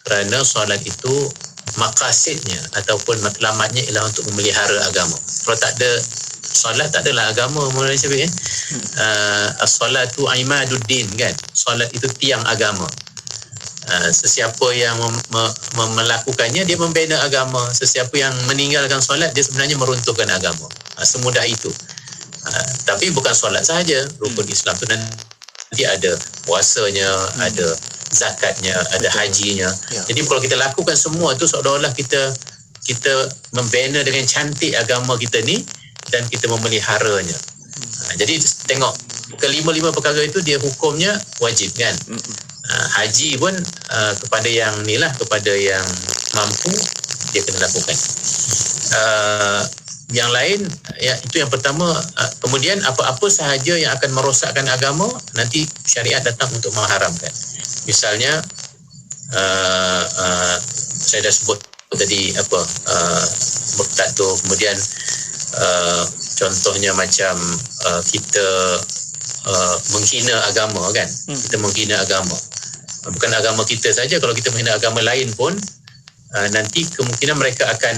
Speaker 12: Kerana solat itu maqasidnya ataupun matlamatnya ialah untuk memelihara agama. Kalau tak ada solat, tak adalah agama. Maulana Syafiq, as-salatu imaduddin, kan? Solat itu tiang agama. Sesiapa yang melakukannya, dia membina agama. Sesiapa yang meninggalkan solat, dia sebenarnya meruntuhkan agama. Semudah itu. Tapi bukan solat sahaja. Rukun Islam tu nanti ada puasanya, ada zakatnya, ada hajinya. Jadi kalau kita lakukan semua tu, seolah-olah kita membina dengan cantik agama kita ni dan kita memeliharanya. Jadi tengok, kelima-lima perkara itu dia hukumnya wajib, kan? Haji pun kepada yang ni lah, kepada yang mampu dia kena lakukan. Yang lain, ya, itu yang pertama. Kemudian apa-apa sahaja yang akan merosakkan agama, nanti syariat datang untuk mengharamkan. Misalnya saya dah sebut tadi murtad tu. Kemudian contohnya macam kita menghina agama, kan? Kita menghina agama. Bukan agama kita saja, kalau kita menghina agama lain pun nanti kemungkinan mereka akan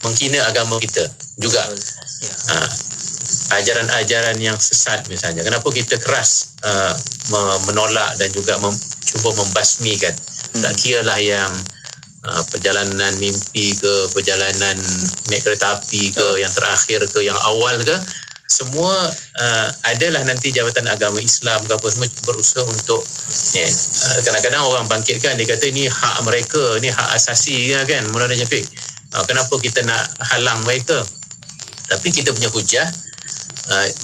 Speaker 12: menghina agama kita juga. Ajaran-ajaran yang sesat misalnya, kenapa kita keras menolak dan juga cuba membasmikan? Tak kiralah yang perjalanan mimpi ke, perjalanan naik kereta api ke, yang terakhir ke, yang awal ke, semua adalah nanti Jabatan Agama Islam ke apa, semua berusaha untuk kadang-kadang orang bangkitkan, dia kata ini hak mereka, ini hak asasi, kan? Maulana Syafiq, kenapa kita nak halang mereka? Tapi kita punya hujah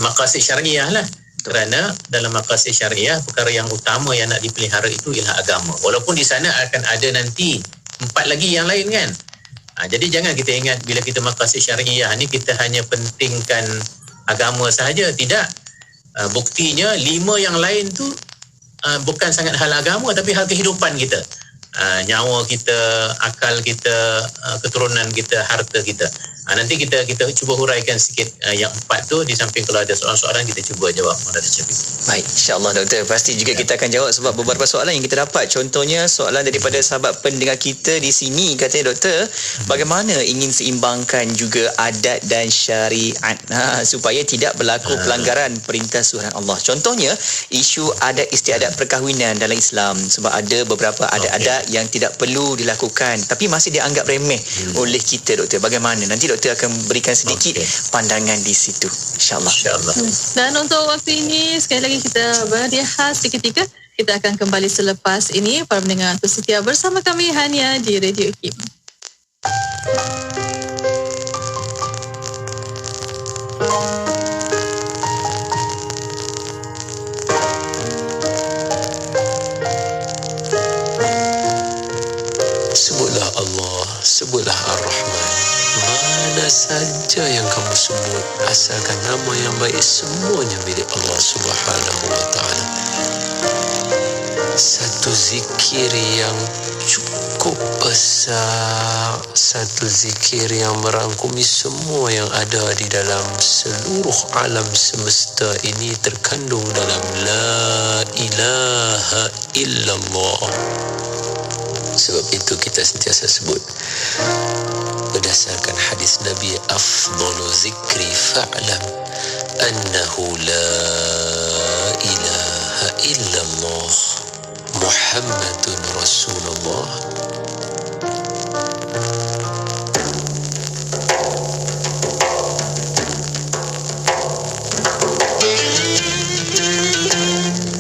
Speaker 12: maqasid syariah lah. Kerana dalam maqasid syariah, perkara yang utama yang nak dipelihara itu ialah agama. Walaupun di sana akan ada nanti 4 lagi yang lain, kan? Jadi jangan kita ingat bila kita maqasid syariah ni kita hanya pentingkan agama sahaja. Tidak. Buktinya 5 yang lain tu bukan sangat hal agama tapi hal kehidupan kita. Nyawa kita, akal kita, keturunan kita, harta kita. Nanti kita cuba huraikan sikit yang 4 tu. Di samping kalau ada soalan-soalan, kita cuba jawab.
Speaker 2: Baik, insyaAllah Doktor. Pasti juga kita akan jawab sebab beberapa soalan yang kita dapat. Contohnya soalan daripada sahabat pendengar kita di sini, katanya Doktor, bagaimana ingin seimbangkan juga adat dan syariat supaya tidak berlaku pelanggaran perintah suruhan Allah. Contohnya isu adat istiadat perkahwinan dalam Islam, sebab ada beberapa adat-adat yang tidak perlu dilakukan tapi masih dianggap remeh oleh kita, Doktor. Bagaimana? Nanti Doktor akan berikan sedikit pandangan di situ, insyaAllah.
Speaker 1: Dan untuk waktu ini, sekali lagi kita berhadiah khas seketika. Kita akan kembali selepas ini. Para pendengar terus setia bersama kami hanya di Radio IKIM.
Speaker 14: Sebutlah Allah, sebutlah Ar-Rahman. Mana saja yang kamu sebut, asalkan nama yang baik, semuanya milik Allah Subhanahu wa ta'ala. Satu zikir yang cukup besar, satu zikir yang merangkumi semua yang ada di dalam seluruh alam semesta ini, terkandung dalam La ilaha illallah. Sebab itu kita sentiasa sebut berdasarkan hadis Nabi, afdalu zikri fa'lam annahu la ilaha illallah Muhammadun Rasulullah.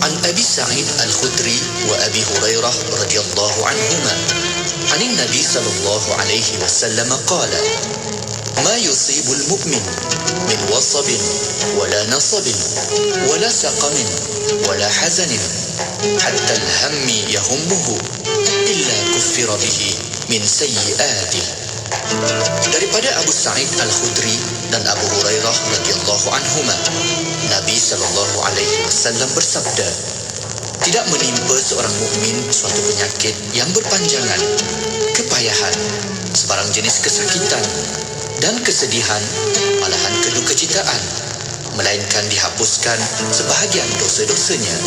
Speaker 15: An Abi Sa'id Al-Khudri wa Abi Hurairah radhiyallahu anhuma عن النبي صلى الله عليه وسلم قال ما يصيب المؤمن من وصب ولا نصب ولا سقم ولا حزن حتى الهم يهمه إلا كفر به من سيئاته. Daripada Abu Sa'id Al-Khudri dan Abu Hurairah radhiyallahu anhuma, Nabi sallallahu alaihi wasallam bersabda, tidak menimpa seorang mukmin suatu penyakit yang berpanjangan, kepayahan, sebarang jenis kesakitan, dan kesedihan, malahan kedukecitaan, melainkan dihapuskan sebahagian dosa-dosanya.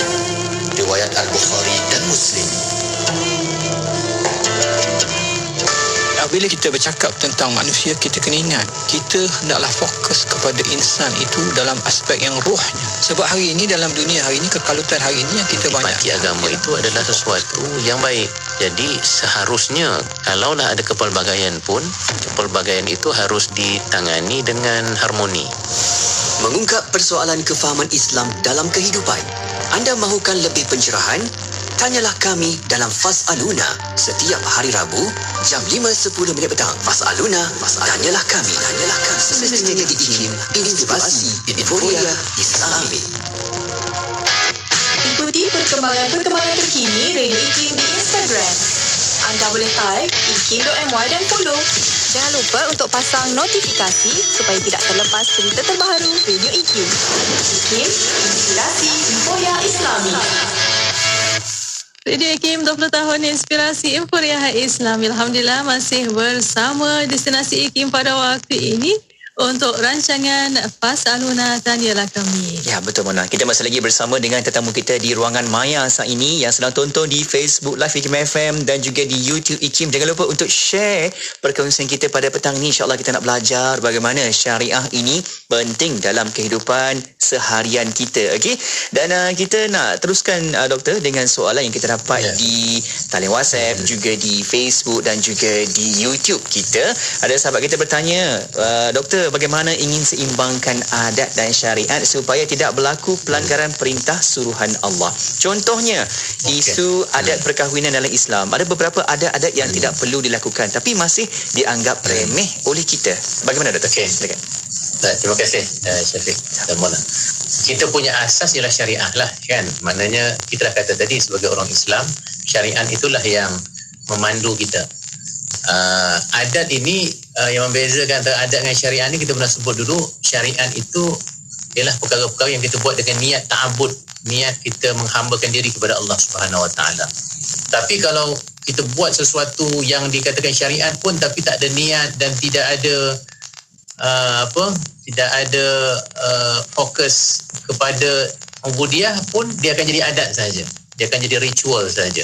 Speaker 15: Riwayat Al-Bukhari dan Muslim.
Speaker 16: Bila kita bercakap tentang manusia, kita kena ingat, kita hendaklah fokus kepada insan itu dalam aspek yang rohnya. Sebab hari ini, dalam dunia hari ini, kekalutan hari ini yang kita banyak.
Speaker 12: Parti agama itu adalah sesuatu yang baik. Jadi seharusnya kalaulah ada kepelbagaian pun, kepelbagaian itu harus ditangani dengan harmoni.
Speaker 10: Mengungkap persoalan kefahaman Islam dalam kehidupan. Anda mahukan lebih pencerahan? Tanyalah kami dalam Fas'aluna setiap hari Rabu jam 5.10 petang. Fas'aluna, tanyalah kami. Semestinya di IKIM, Inspirasi Inforia Islami.
Speaker 7: Ikuti perkembangan terkini Radio IKIM di Instagram. Anda boleh type ikim.my dan follow. Jangan lupa untuk pasang notifikasi supaya tidak terlepas cerita terbaru Radio IKIM. IKIM, Inspirasi Inforia Islami.
Speaker 1: Radio IKIM 20 tahun Inspirasi Inforia Islam. Alhamdulillah masih bersama Destinasi IKIM pada waktu ini untuk rancangan Fas'aluna, tanyalah kami.
Speaker 2: Ya, betul Mona. Kita masih lagi bersama dengan tetamu kita di ruangan maya saat ini yang sedang tonton di Facebook Live IKIM FM dan juga di YouTube IKIM. Jangan lupa untuk share perkongsian kita pada petang ini. InsyaAllah kita nak belajar bagaimana syariah ini penting dalam kehidupan seharian kita. Okey? Dan kita nak teruskan doktor dengan soalan yang kita dapat di talian WhatsApp, juga di Facebook dan juga di YouTube kita. Ada sahabat kita bertanya, doktor, bagaimana ingin seimbangkan adat dan syariat supaya tidak berlaku pelanggaran perintah suruhan Allah? Contohnya, isu adat perkahwinan dalam Islam. Ada beberapa adat-adat yang tidak perlu dilakukan tapi masih dianggap remeh oleh kita. Bagaimana doktor?
Speaker 12: Okey, silakan. Terima kasih Syafiq dan Mona. Kita punya asas ialah syariah lah, kan? Maknanya kita dah kata tadi, sebagai orang Islam, syariat itulah yang memandu kita. Adat ini yang membezakan antara adat dengan syariat ni, kita pernah sebut dulu, syariat itu ialah perkara-perkara yang kita buat dengan niat ta'abud, niat kita menghambakan diri kepada Allah Subhanahu Wa Taala. Tapi kalau kita buat sesuatu yang dikatakan syariat pun tapi tak ada niat dan tidak ada tidak ada fokus kepada ubudiyah pun, dia akan jadi adat saja, dia akan jadi ritual saja.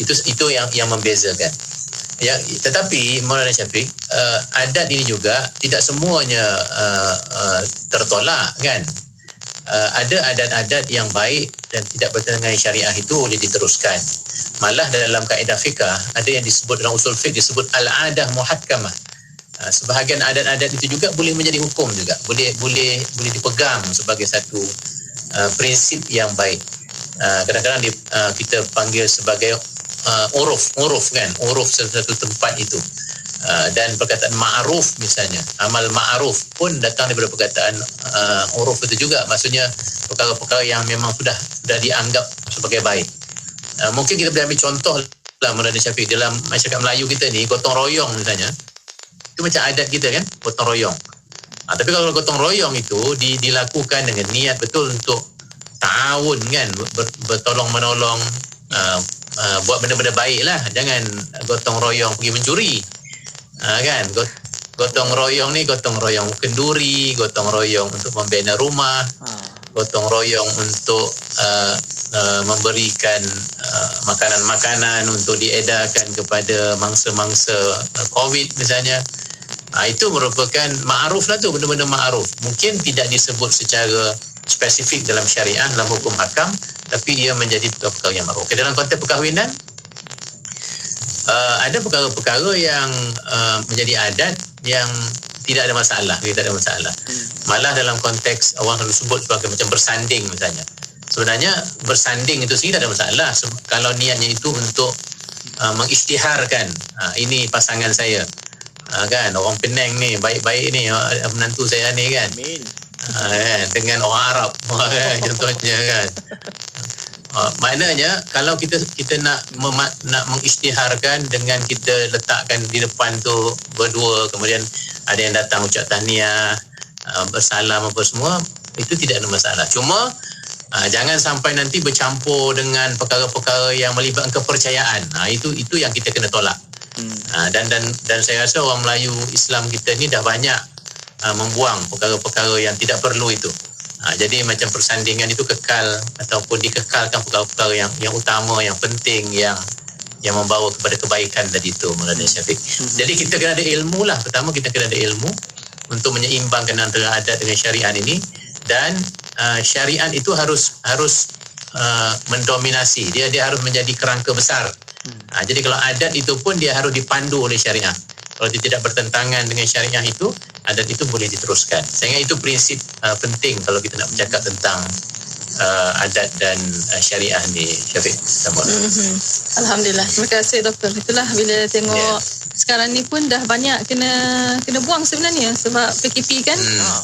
Speaker 12: Itu yang membezakan. Ya, tetapi Maulana Syafiq, adat ini juga tidak semuanya tertolak, kan? Ada adat-adat yang baik dan tidak bertentangan dengan syariah itu boleh diteruskan. Malah dalam kaedah fiqah ada yang disebut, dalam usul fiqh disebut al-adah muhakkamah. Sebahagian adat-adat itu juga boleh menjadi hukum juga, boleh dipegang sebagai satu prinsip yang baik. Kadang-kadang kita panggil sebagai uruf kan, uruf satu tempat itu. Dan perkataan ma'ruf misalnya, amal ma'ruf pun datang daripada perkataan uruf itu juga, maksudnya perkara-perkara yang memang sudah dianggap sebagai baik. Mungkin kita boleh ambil contoh lah Maulana Syafiq, dalam masyarakat Melayu kita ni, gotong royong misalnya, itu macam adat kita kan, gotong royong. Tapi kalau gotong royong itu dilakukan dengan niat betul untuk ta'awun kan, bertolong menolong, buat benda-benda baik lah. Jangan gotong royong pergi mencuri, kan? Gotong royong ni gotong royong kenduri, gotong royong untuk membina rumah, gotong royong untuk memberikan makanan-makanan untuk diedarkan kepada mangsa-mangsa COVID misalnya. Itu merupakan ma'ruf lah tu, benda-benda ma'ruf. Mungkin tidak disebut secara spesifik dalam syariah, dalam hukum hakam, tapi dia menjadi perkara yang ma'ruf. Dalam konteks perkahwinan, ada perkara-perkara yang menjadi adat yang tidak ada masalah, Malah dalam konteks orang selalu sebut sebagai macam bersanding misalnya. Sebenarnya bersanding itu sendiri tak ada masalah kalau niatnya itu untuk mengisytiharkan, ini pasangan saya, kan, orang Penang ni, baik-baik ni, menantu saya ni kan, dengan orang Arab contohnya kan. Maknanya kalau kita nak mengisytiharkan dengan kita letakkan di depan tu berdua, kemudian ada yang datang ucap tahniah, bersalam apa semua, itu tidak ada masalah. Cuma jangan sampai nanti bercampur dengan perkara-perkara yang melibatkan kepercayaan. Itu yang kita kena tolak. Dan saya rasa orang Melayu Islam kita ni dah banyak membuang perkara-perkara yang tidak perlu itu. Jadi macam persandingan itu kekal ataupun dikekalkan perkara-perkara yang utama, yang penting, yang membawa kepada kebaikan tadi itu, Maulana Syafiq. Jadi kita kena ada ilmu lah. Pertama kita kena ada ilmu untuk menyeimbangkan antara adat dengan syariat ini, dan syariat itu harus mendominasi. Dia harus menjadi kerangka besar. Jadi kalau adat itu pun dia harus dipandu oleh syariat. Kalau dia tidak bertentangan dengan syariat itu, adat itu boleh diteruskan. Saya ingat itu prinsip penting kalau kita nak bercakap tentang adat dan syariah ni, Syafiq.
Speaker 1: Alhamdulillah. Terima kasih doktor. Itulah bila tengok sekarang ni pun dah banyak kena buang sebenarnya sebab PKP kan.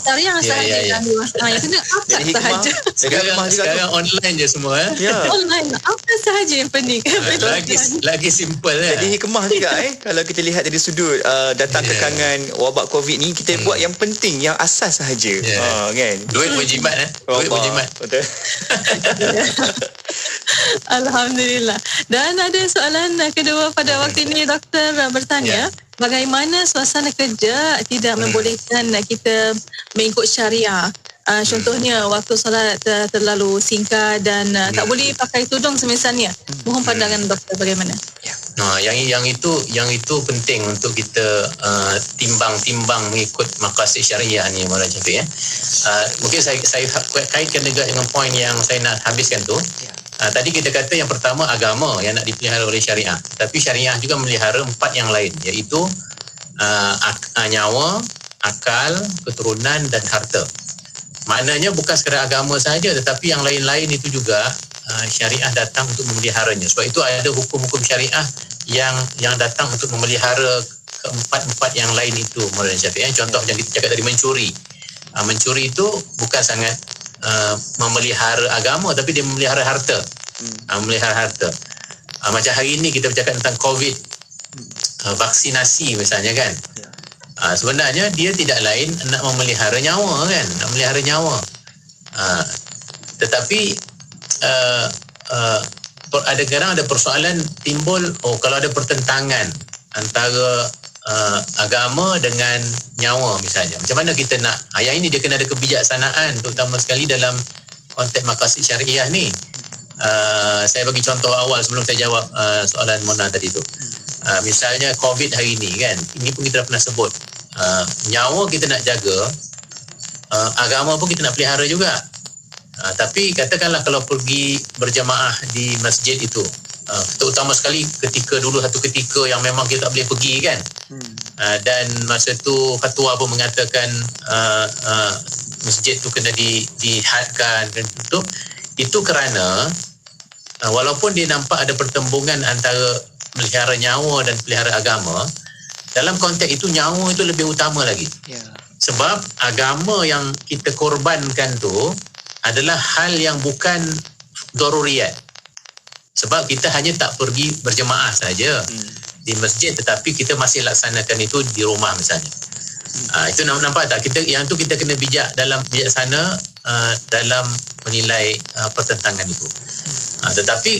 Speaker 1: Syariah sahaja yang kena akad sahaja.
Speaker 12: Sekarang online je semua.
Speaker 1: Online. Apa sahaja yang penting.
Speaker 12: Lagi simple lah.
Speaker 2: Jadi hikmah juga kalau kita lihat dari sudut datang kekangan wabak COVID ni, kita buat yang penting, yang asas sahaja. Kan?
Speaker 12: Duit pun jimat. Duit pun jimat.
Speaker 2: Betul.
Speaker 1: Alhamdulillah. Dan ada soalan kedua pada waktu ini, doktor bertanya, bagaimana suasana kerja tidak membolehkan kita mengikut syariah? Contohnya waktu solat terlalu singkat dan tak boleh pakai tudung semisalnya. Mohon pandangan doktor bagaimana?
Speaker 12: Yang itu penting untuk kita timbang mengikut maqasid syariah ni, Maulana Syafiq. Mungkin saya kaitkan juga dengan poin yang saya nak habiskan tu. Tadi kita kata yang pertama agama yang nak dipelihara oleh syariah, tapi syariah juga melihara 4 yang lain, iaitu nyawa, akal, keturunan dan harta. Maknanya bukan sekadar agama sahaja, tetapi yang lain-lain itu juga syariah datang untuk memeliharanya. Sebab itu ada hukum-hukum syariah yang datang untuk memelihara keempat-empat yang lain itu, Maulana Syafiq. Contoh yang kita cakap tadi, mencuri. Mencuri itu bukan sangat memelihara agama, tapi dia memelihara harta. Memelihara harta. Macam hari ini kita bercakap tentang COVID, vaksinasi misalnya kan. Sebenarnya dia tidak lain nak memelihara nyawa kan, nak memelihara nyawa. Tetapi kadang ada persoalan timbul, kalau ada pertentangan antara agama dengan nyawa misalnya, macam mana kita nak, yang ini dia kena ada kebijaksanaan, terutama sekali dalam konteks maqasid syariah ni. Saya bagi contoh awal sebelum saya jawab soalan Mona tadi tu. Misalnya COVID hari ni kan, ini pun kita dah pernah sebut, nyawa kita nak jaga, agama pun kita nak pelihara juga. Tapi katakanlah kalau pergi berjamaah di masjid itu, terutama sekali satu ketika yang memang kita tak boleh pergi kan, dan masa tu fatwa pun mengatakan masjid tu kena dihadkan kan, itu kerana walaupun dia nampak ada pertembungan antara melihara nyawa dan pelihara agama, dalam konteks itu nyawa itu lebih utama lagi. Sebab agama yang kita korbankan tu adalah hal yang bukan daruriyat. Sebab kita hanya tak pergi berjemaah saja di masjid, tetapi kita masih laksanakan itu di rumah misalnya. Itu nampak tak? Yang tu kita kena bijaksana dalam menilai pertentangan itu. Tetapi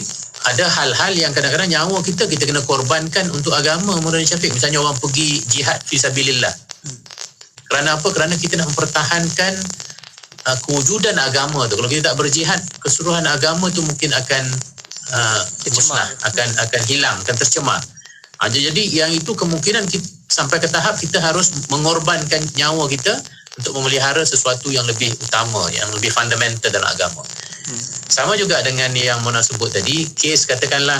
Speaker 12: ada hal-hal yang kadang-kadang nyawa kita kena korbankan untuk agama, Maulana Syafiq. Misalnya orang pergi jihad fisabilillah. Kerana apa? Kerana kita nak mempertahankan kewujudan agama tu. Kalau kita tak berjihad, keseluruhan agama tu mungkin akan musnah, akan hilang, akan tercemar. Jadi yang itu kemungkinan sampai ke tahap kita harus mengorbankan nyawa kita untuk memelihara sesuatu yang lebih utama, yang lebih fundamental dalam agama. Sama juga dengan yang Mona sebut tadi, kes katakanlah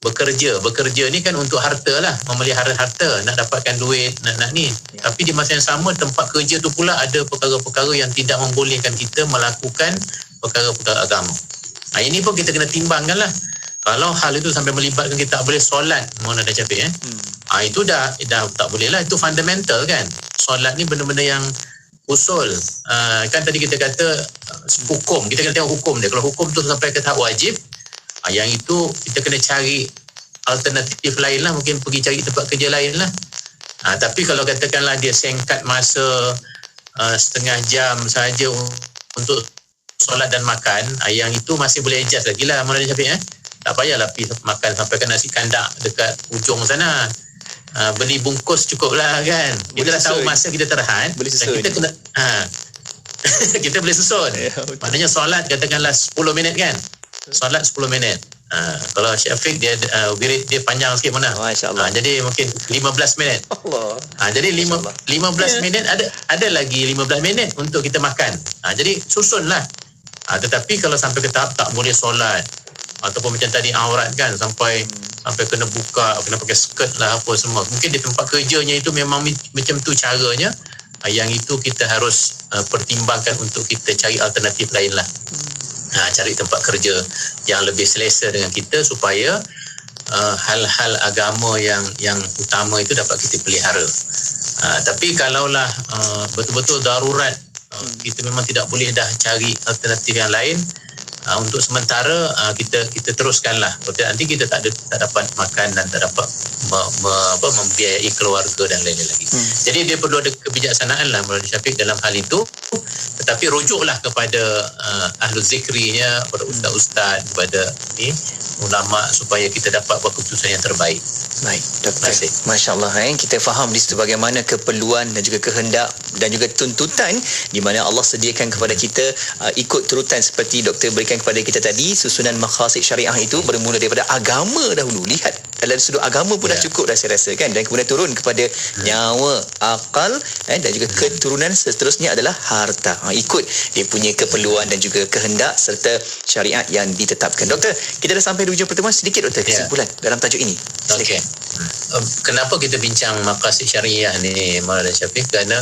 Speaker 12: bekerja ni kan untuk harta lah, memelihara harta, nak dapatkan duit, nak ni. Tapi di masa yang sama, tempat kerja tu pula ada perkara-perkara yang tidak membolehkan kita melakukan perkara-perkara agama. Ini pun kita kena timbangkan lah. Kalau hal itu sampai melibatkan kita tak boleh solat, Mona dah capek itu dah tak boleh lah. Itu fundamental kan. Solat ni benda-benda yang usul. Kan tadi kita kata hukum, kita kena tengok hukum dia. Kalau hukum tu sampai ke tahap wajib, yang itu kita kena cari alternatif lain lah, mungkin pergi cari tempat kerja lain lah. Tapi kalau katakanlah dia singkat masa setengah jam saja untuk solat dan makan, yang itu masih boleh adjust lagi lah Maulana Syafiq. Tak payahlah pergi makan sampai ke nasi kandak dekat ujung sana. beli bungkus cukup lah kan. Kita dah tahu masa kita terhad,
Speaker 2: boleh
Speaker 12: dan
Speaker 2: susun.
Speaker 12: kita kena kita boleh susun. Maknanya solat katakanlah 10 minit kan. Solat 10 minit. Kalau Syafiq dia wirid dia panjang sikit mana. Jadi mungkin 15 minit.
Speaker 2: Allah.
Speaker 12: Jadi 15 minit ada lagi 15 minit untuk kita makan. Jadi susunlah. Tetapi kalau sampai ke tahap tak boleh solat ataupun macam tadi aurat kan sampai kena buka, kena pakai skirt lah apa semua. Mungkin di tempat kerjanya itu memang macam tu caranya. Yang itu kita harus pertimbangkan untuk kita cari alternatif lain lah. Cari tempat kerja yang lebih selesa dengan kita supaya hal-hal agama yang utama itu dapat kita pelihara. Tapi kalaulah betul-betul darurat, kita memang tidak boleh dah cari alternatif yang lain, untuk sementara kita teruskanlah. Nanti kita tak dapat makan dan tak dapat membiayai keluarga dan lain-lain lagi. Jadi dia perlu ada kebijaksanaan lah Maulana Syafiq dalam hal itu. Tetapi rujuklah kepada ahlu zikrinya, kepada ustaz-ustaz, kepada ulama supaya kita dapat buat keputusan yang terbaik.
Speaker 2: Baik, Doktor. Masya Allah, kita faham di situ bagaimana keperluan dan juga kehendak dan juga tuntutan di mana Allah sediakan kepada kita ikut turutan seperti Doktor berikan kepada kita tadi. Susunan maqasid syariah itu bermula daripada agama dahulu. Lihat, dalam sudut agama pun dah cukup dah saya rasa kan, dan kemudian turun kepada nyawa, akal dan juga keturunan seterusnya adalah harta. Ikut dia punya keperluan dan juga kehendak serta syariat yang ditetapkan. Doktor, kita dah sampai di hujung pertemuan. Sedikit Doktor kesimpulan dalam tajuk ini.
Speaker 12: Okey. Kenapa kita bincang maqasid syariah ni Maulana Syafiq? Kerana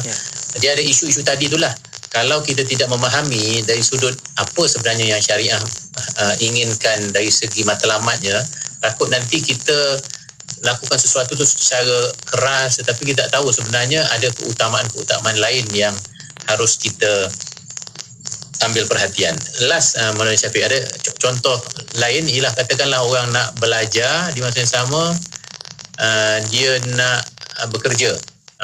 Speaker 12: dia ada isu-isu tadi itulah. Kalau kita tidak memahami dari sudut apa sebenarnya yang syariah inginkan dari segi matlamatnya, takut nanti kita lakukan sesuatu tu secara keras tetapi kita tak tahu sebenarnya ada keutamaan-keutamaan lain yang harus kita ambil perhatian. Last Maulana Syafiq, ada contoh lain ialah katakanlah orang nak belajar di masa yang sama, dia nak bekerja.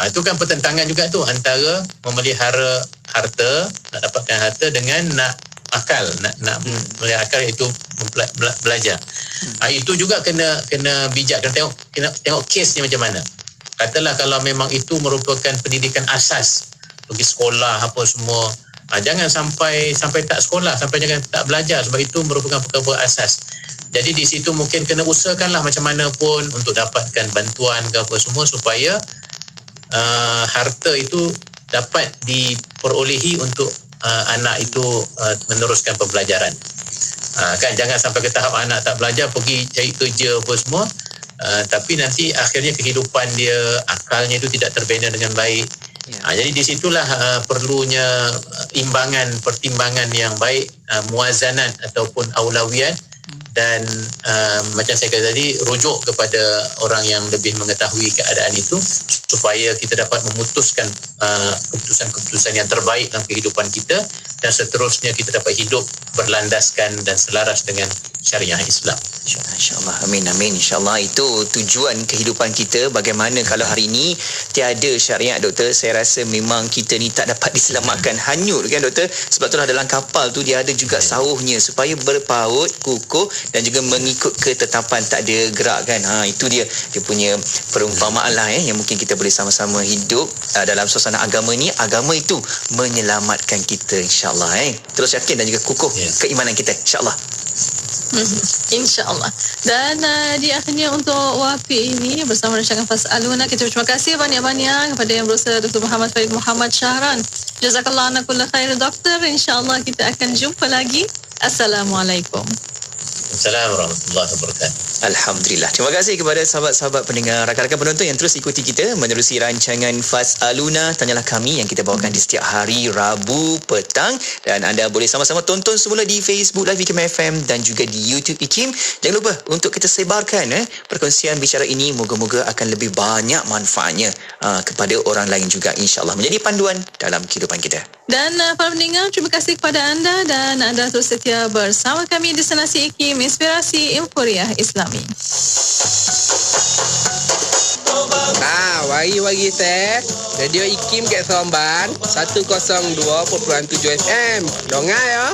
Speaker 12: Itu kan pertentangan juga tu antara memelihara harta, nak dapatkan harta dengan nak akal, nak memelihara akal iaitu belajar. Itu juga kena bijak, kena tengok kes ni macam mana. Katalah kalau memang itu merupakan pendidikan asas, pergi sekolah apa semua, jangan sampai tak sekolah, sampai jangan tak belajar sebab itu merupakan perkara asas. Jadi di situ mungkin kena usahakanlah macam mana pun untuk dapatkan bantuan ke apa semua supaya harta itu dapat diperolehi untuk anak itu meneruskan pembelajaran. Kan jangan sampai ke tahap anak tak belajar pergi cari kerja apa semua, tapi nanti akhirnya kehidupan dia, akalnya itu tidak terbina dengan baik. Jadi di situlah perlunya pertimbangan yang baik, muazanat ataupun aulawiyat, dan macam saya kata tadi, rujuk kepada orang yang lebih mengetahui keadaan itu supaya kita dapat memutuskan keputusan-keputusan yang terbaik dalam kehidupan kita, dan seterusnya kita dapat hidup berlandaskan dan selaras dengan syariah Islam.
Speaker 2: InsyaAllah. Amin, amin. InsyaAllah itu tujuan kehidupan kita. Bagaimana kalau hari ini tiada syariat, Doktor, saya rasa memang kita ni tak dapat diselamatkan, hanyut kan Doktor. Sebab itulah dalam kapal tu dia ada juga sauhnya supaya berpaut, kukuh dan juga mengikut ketetapan, tak ada gerak kan. Itu dia punya perumpamaan lah yang mungkin kita boleh sama-sama hidup dalam suasana agama ni. Agama itu menyelamatkan kita, insyaAllah. Terus yakin dan juga kukuh keimanan kita, insyaAllah.
Speaker 1: InsyaAllah. Dan di akhirnya untuk wafi ini bersama rancangan Fas'aluna, kita berterima kasih banyak-banyak kepada yang berusaha Dr. Muhammad Farid Muhammad Syahran. Jazakallah ana kulla khair Doktor. InsyaAllah kita akan jumpa lagi. Assalamualaikum.
Speaker 12: Assalamualaikum warahmatullahi wabarakatuh.
Speaker 2: Alhamdulillah. Terima kasih kepada sahabat-sahabat pendengar, rakan-rakan penonton yang terus ikuti kita menerusi rancangan Fas'aluna, Tanyalah Kami, yang kita bawakan di setiap hari Rabu petang. Dan anda boleh sama-sama tonton semula di Facebook Live IKIM FM dan juga di YouTube IKIM. Jangan lupa untuk kita sebarkan perkongsian bicara ini. Moga-moga akan lebih banyak manfaatnya kepada orang lain juga, insyaAllah menjadi panduan dalam kehidupan kita.
Speaker 1: Dan para pendengar, terima kasih kepada anda dan anda terus setia bersama kami di Destinasi IKIM, Inspirasi Emporiah Islami.
Speaker 17: Wari-wari teh Radio IKIM kat Seremban 102.7 FM. Dongai ya.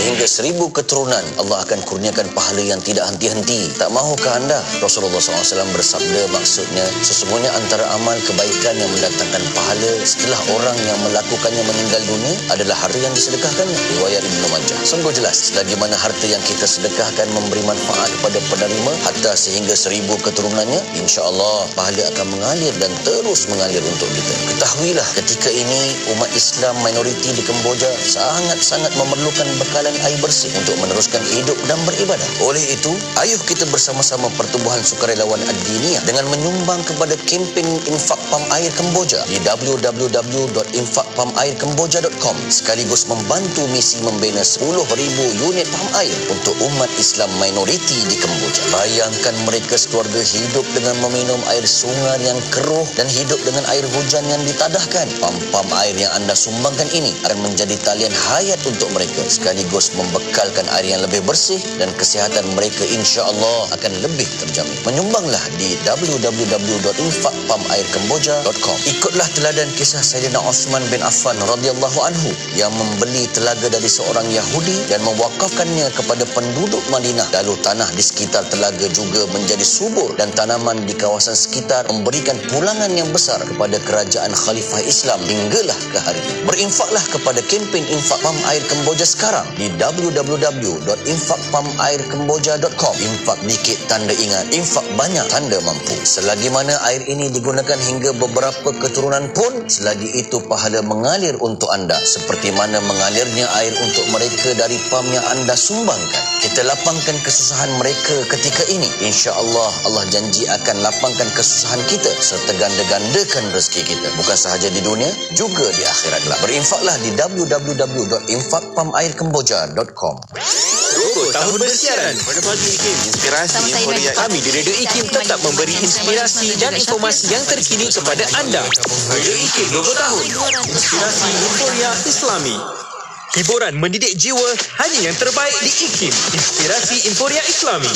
Speaker 18: hingga 1000 keturunan. Allah akan kurniakan pahala yang tidak henti-henti. Tak mahukah anda? Rasulullah SAW bersabda, maksudnya sesungguhnya antara amal kebaikan yang mendatangkan pahala setelah orang yang melakukannya meninggal dunia adalah harta yang disedekahkannya. Riwayat Ibnu Majah. Sungguh jelas, selagi mana harta yang kita sedekahkan memberi manfaat kepada penerima hatta sehingga 1000 keturunannya, insya-Allah pahala akan mengalir dan terus mengalir untuk kita. Ketahuilah, ketika ini umat Islam minoriti di Kemboja sangat-sangat memerlukan bekalan air bersih untuk meneruskan hidup dan beribadah. Oleh itu, ayuh kita bersama-sama Pertubuhan Sukarelawan Ad-Diniyah dengan menyumbang kepada kempen infak pam air Kemboja di www.infakpamairkemboja.com sekaligus membantu misi membina 10,000 unit pam air untuk umat Islam minoriti di Kemboja. Bayangkan mereka sekeluarga hidup dengan meminum air sungai yang keruh dan hidup dengan air hujan yang ditadahkan. Pam-pam air yang anda sumbangkan ini akan menjadi talian hayat untuk mereka sekaligus membekalkan air yang lebih bersih dan kesihatan mereka insya-Allah akan lebih terjamin. Menyumbanglah di www.infakpamairkemboja.com. Ikutlah teladan kisah Sayyidina Osman bin Affan radhiyallahu anhu yang membeli telaga dari seorang Yahudi dan mewakafkannya kepada penduduk Madinah. Lalu tanah di sekitar telaga juga menjadi subur dan tanaman di kawasan sekitar memberikan pulangan yang besar kepada kerajaan Khalifah Islam hinggalah ke hari ini. Berinfaklah kepada kempen infak pam air Kemboja sekarang di www.infakpamairkemboja.com. Infak dikit tanda ingat, infak banyak tanda mampu. Selagi mana air ini digunakan hingga beberapa keturunan pun, selagi itu pahala mengalir untuk anda seperti mana mengalirnya air untuk mereka dari pam yang anda sumbangkan. Kita lapangkan kesusahan mereka ketika ini. Insya-Allah Allah janji akan lapangkan kesusahan kita serta ganda-gandakan rezeki kita, bukan sahaja di dunia, juga di akhirat kelak. Berinfaklah di www.infakpamairkemboja.com.
Speaker 11: 20 tahun bersiaran. Pada pagi IKIM, inspirasi Inforia kami di Radio IKIM tetap memberi inspirasi dan informasi yang terkini kepada anda. Radio IKIM 20 tahun. Inspirasi Inforia Islami. Hiburan mendidik jiwa hanya yang terbaik di IKIM. Inspirasi Inforia Islami.